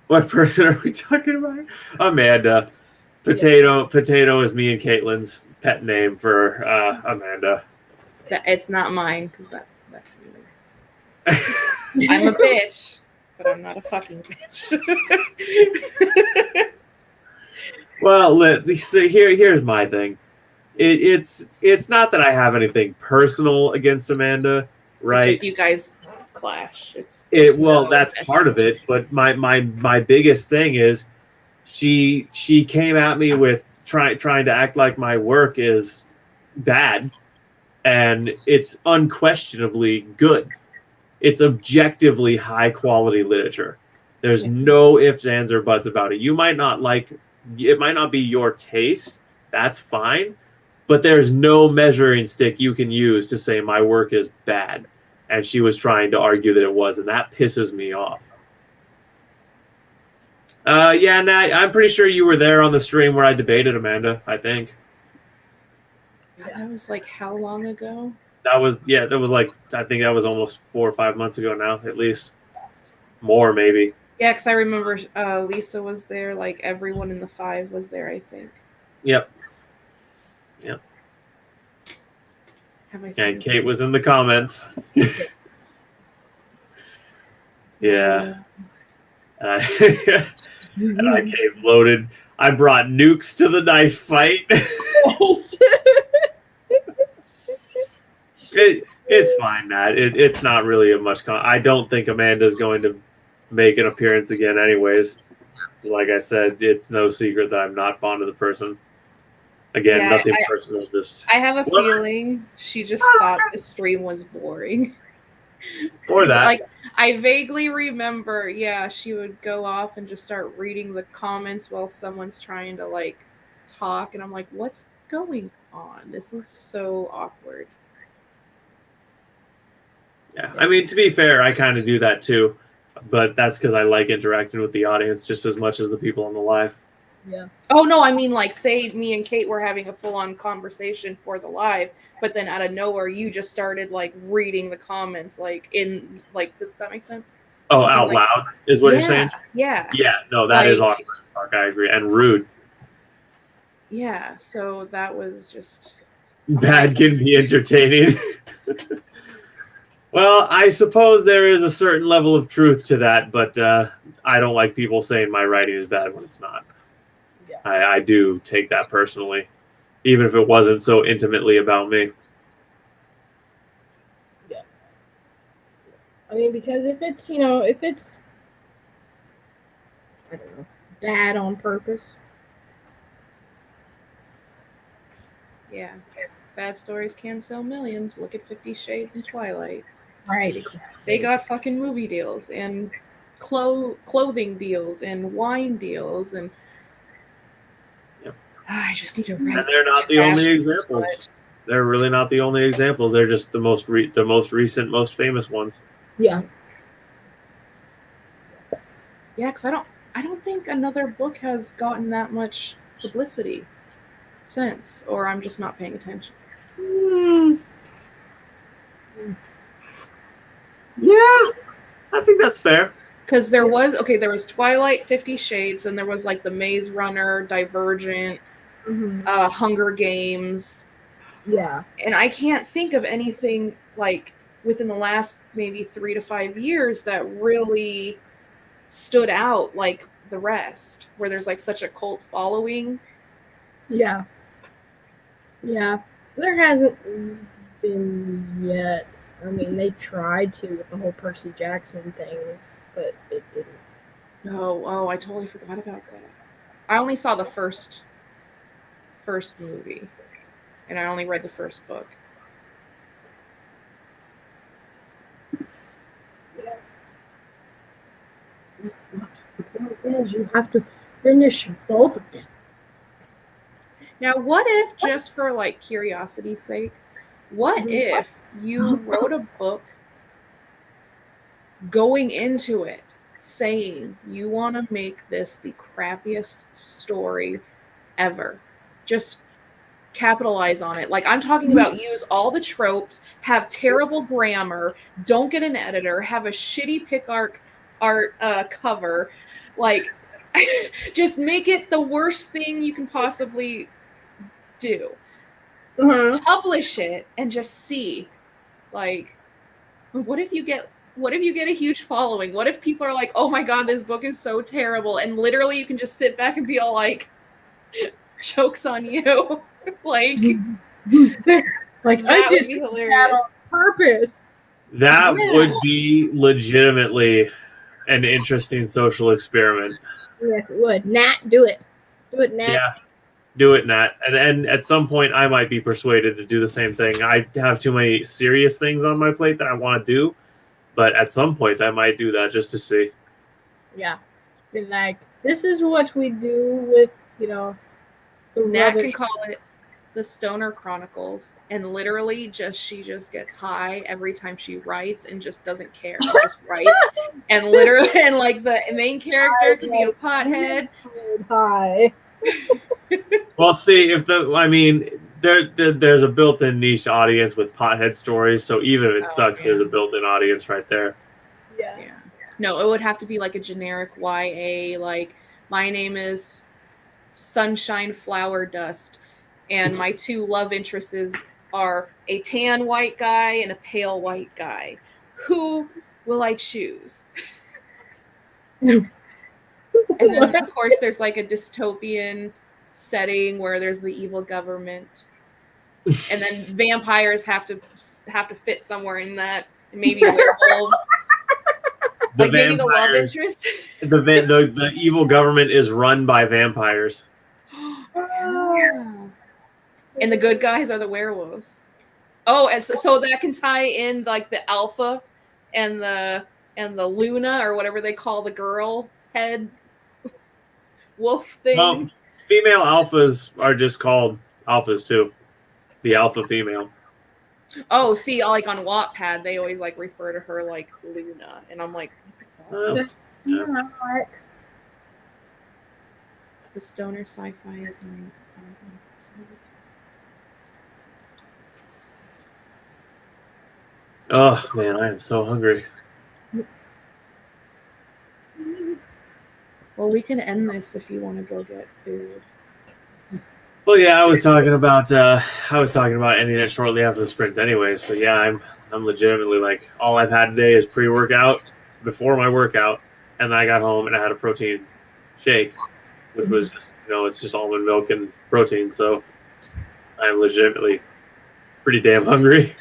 What person are we talking about? Amanda. Potato is me and Caitlin's pet name for Amanda. It's not mine because that's weird. I'm a bitch, but I'm not a fucking bitch. Well, so here's my thing. It's not that I have anything personal against Amanda, right? It's just you guys clash. That's part of it. But my biggest thing is she came at me with trying to act like my work is bad, and it's unquestionably good. It's objectively high quality literature. There's no ifs, ands, or buts about it. You might not like it, might not be your taste. That's fine. But there's no measuring stick you can use to say my work is bad. And she was trying to argue that it was, and that pisses me off. Yeah, Nat, I'm pretty sure you were there on the stream where I debated Amanda, I think. That was like how long ago? That was like, I think that was almost 4 or 5 months ago now, at least. More, maybe. Yeah, because I remember Lisa was there, like everyone in the 5 was there, I think. Yep. And Cait was in the comments. Yeah. And I came loaded. I brought nukes to the knife fight. It's fine, Nat. It's not really a much. I don't think Amanda's going to make an appearance again anyways. Like I said, it's no secret that I'm not fond of the person. Again, nothing personal. Just I have a feeling she just thought the stream was boring. Or that. Like, I vaguely remember, she would go off and just start reading the comments while someone's trying to, like, talk. And I'm like, what's going on? This is so awkward. Yeah, I mean, to be fair, I kind of do that too. But that's because I like interacting with the audience just as much as the people on the live. Yeah. Oh, no, I mean, like, say me and Cait were having a full-on conversation for the live, but then out of nowhere, you just started, like, reading the comments, like, in, like, does that make sense? Oh, something out loud is what you're saying? Yeah. Yeah, no, that is awkward as fuck, I agree. And rude. Yeah, so that was just... Bad can be entertaining. Well, I suppose there is a certain level of truth to that, but I don't like people saying my writing is bad when it's not. Yeah. I do take that personally. even if it wasn't so intimately about me. Yeah. I mean, because if it's, if it's, I don't know, bad on purpose. Yeah. Bad stories can sell millions. Look at 50 Shades and Twilight. Right, exactly. They got fucking movie deals and clothing deals and wine deals and I just need to write. And they're not the only examples. They're really not the only examples. They're just the most recent, most famous ones. Yeah. Yeah, because I don't think another book has gotten that much publicity since, or I'm just not paying attention. Yeah, I think that's fair. Because there was Twilight, 50 Shades, and there was like the Maze Runner, Divergent, Hunger Games. Yeah. And I can't think of anything like within the last maybe 3 to 5 years that really stood out like the rest, where there's like such a cult following. Yeah. Yeah. There hasn't been yet. I mean, they tried to with the whole Percy Jackson thing, but it didn't. Oh, I totally forgot about that. I only saw the first movie, and I only read the first book. The point is, you have to finish both of them. Now, what if, just for like curiosity's sake, what if you wrote a book going into it saying you want to make this the crappiest story ever? Just capitalize on it. Like, I'm talking about use all the tropes, have terrible grammar, don't get an editor, have a shitty pick art cover, like just make it the worst thing you can possibly do. Publish it and just see, like, what if you get a huge following? What if people are like, oh my god, this book is so terrible, and literally you can just sit back and be all like, joke's on you. like I did that on purpose. That would be legitimately an interesting social experiment. Yes, it would. Nat, do it. Do it, Nat. Yeah, do it, Nat. And at some point, I might be persuaded to do the same thing. I have too many serious things on my plate that I want to do, but at some point, I might do that just to see. Yeah. Be like, this is what we do with, the Nat rubbish. can call it the Stoner Chronicles, and literally she just gets high every time she writes and just doesn't care. Just writes, and literally, and like the main character can be a pothead. Hi. Well, see, there's a built-in niche audience with pothead stories, so even if it sucks, there's a built-in audience right there. Yeah. No, it would have to be like a generic YA, like, my name is Sunshine Flower Dust, and my two love interests are a tan white guy and a pale white guy. Who will I choose? And then, of course, there's like a dystopian setting where there's the evil government, and then vampires have to fit somewhere in that, and maybe werewolves. Like maybe the love interest. The evil government is run by vampires. And the good guys are the werewolves. Oh, and so that can tie in like the alpha and the Luna, or whatever they call the girl head wolf thing. Well, female alphas are just called alphas too. The alpha female. Oh, see, like on Wattpad, they always like refer to her like Luna, and I'm like, what the fuck? The stoner sci-fi is 9,000. Oh man, I am so hungry. Well, we can end this if you want to go get food. Well, yeah, I was talking about ending it shortly after the sprint, anyways. But yeah, I'm legitimately like, all I've had today is pre-workout before my workout, and then I got home and I had a protein shake, which was just, it's just almond milk and protein. So I'm legitimately pretty damn hungry.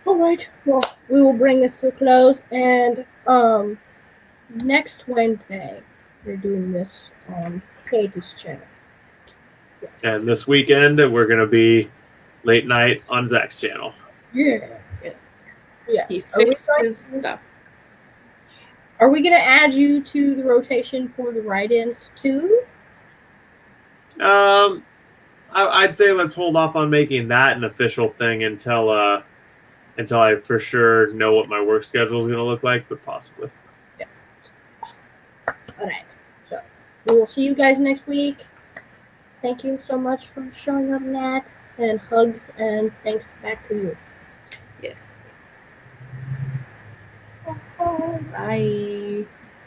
All right. Well, we will bring this to a close, and next Wednesday we're doing this on Cait's channel. And this weekend, we're going to be late night on Zach's channel. Yeah. Yes. Yeah. He Are we fixed going his to- stuff. Are we gonna add you to the rotation for the write-ins too? I'd say let's hold off on making that an official thing until I for sure know what my work schedule is going to look like, but possibly. All right. So we will see you guys next week. Thank you so much for showing up, Nat, and hugs and thanks back to you. Yes. Bye.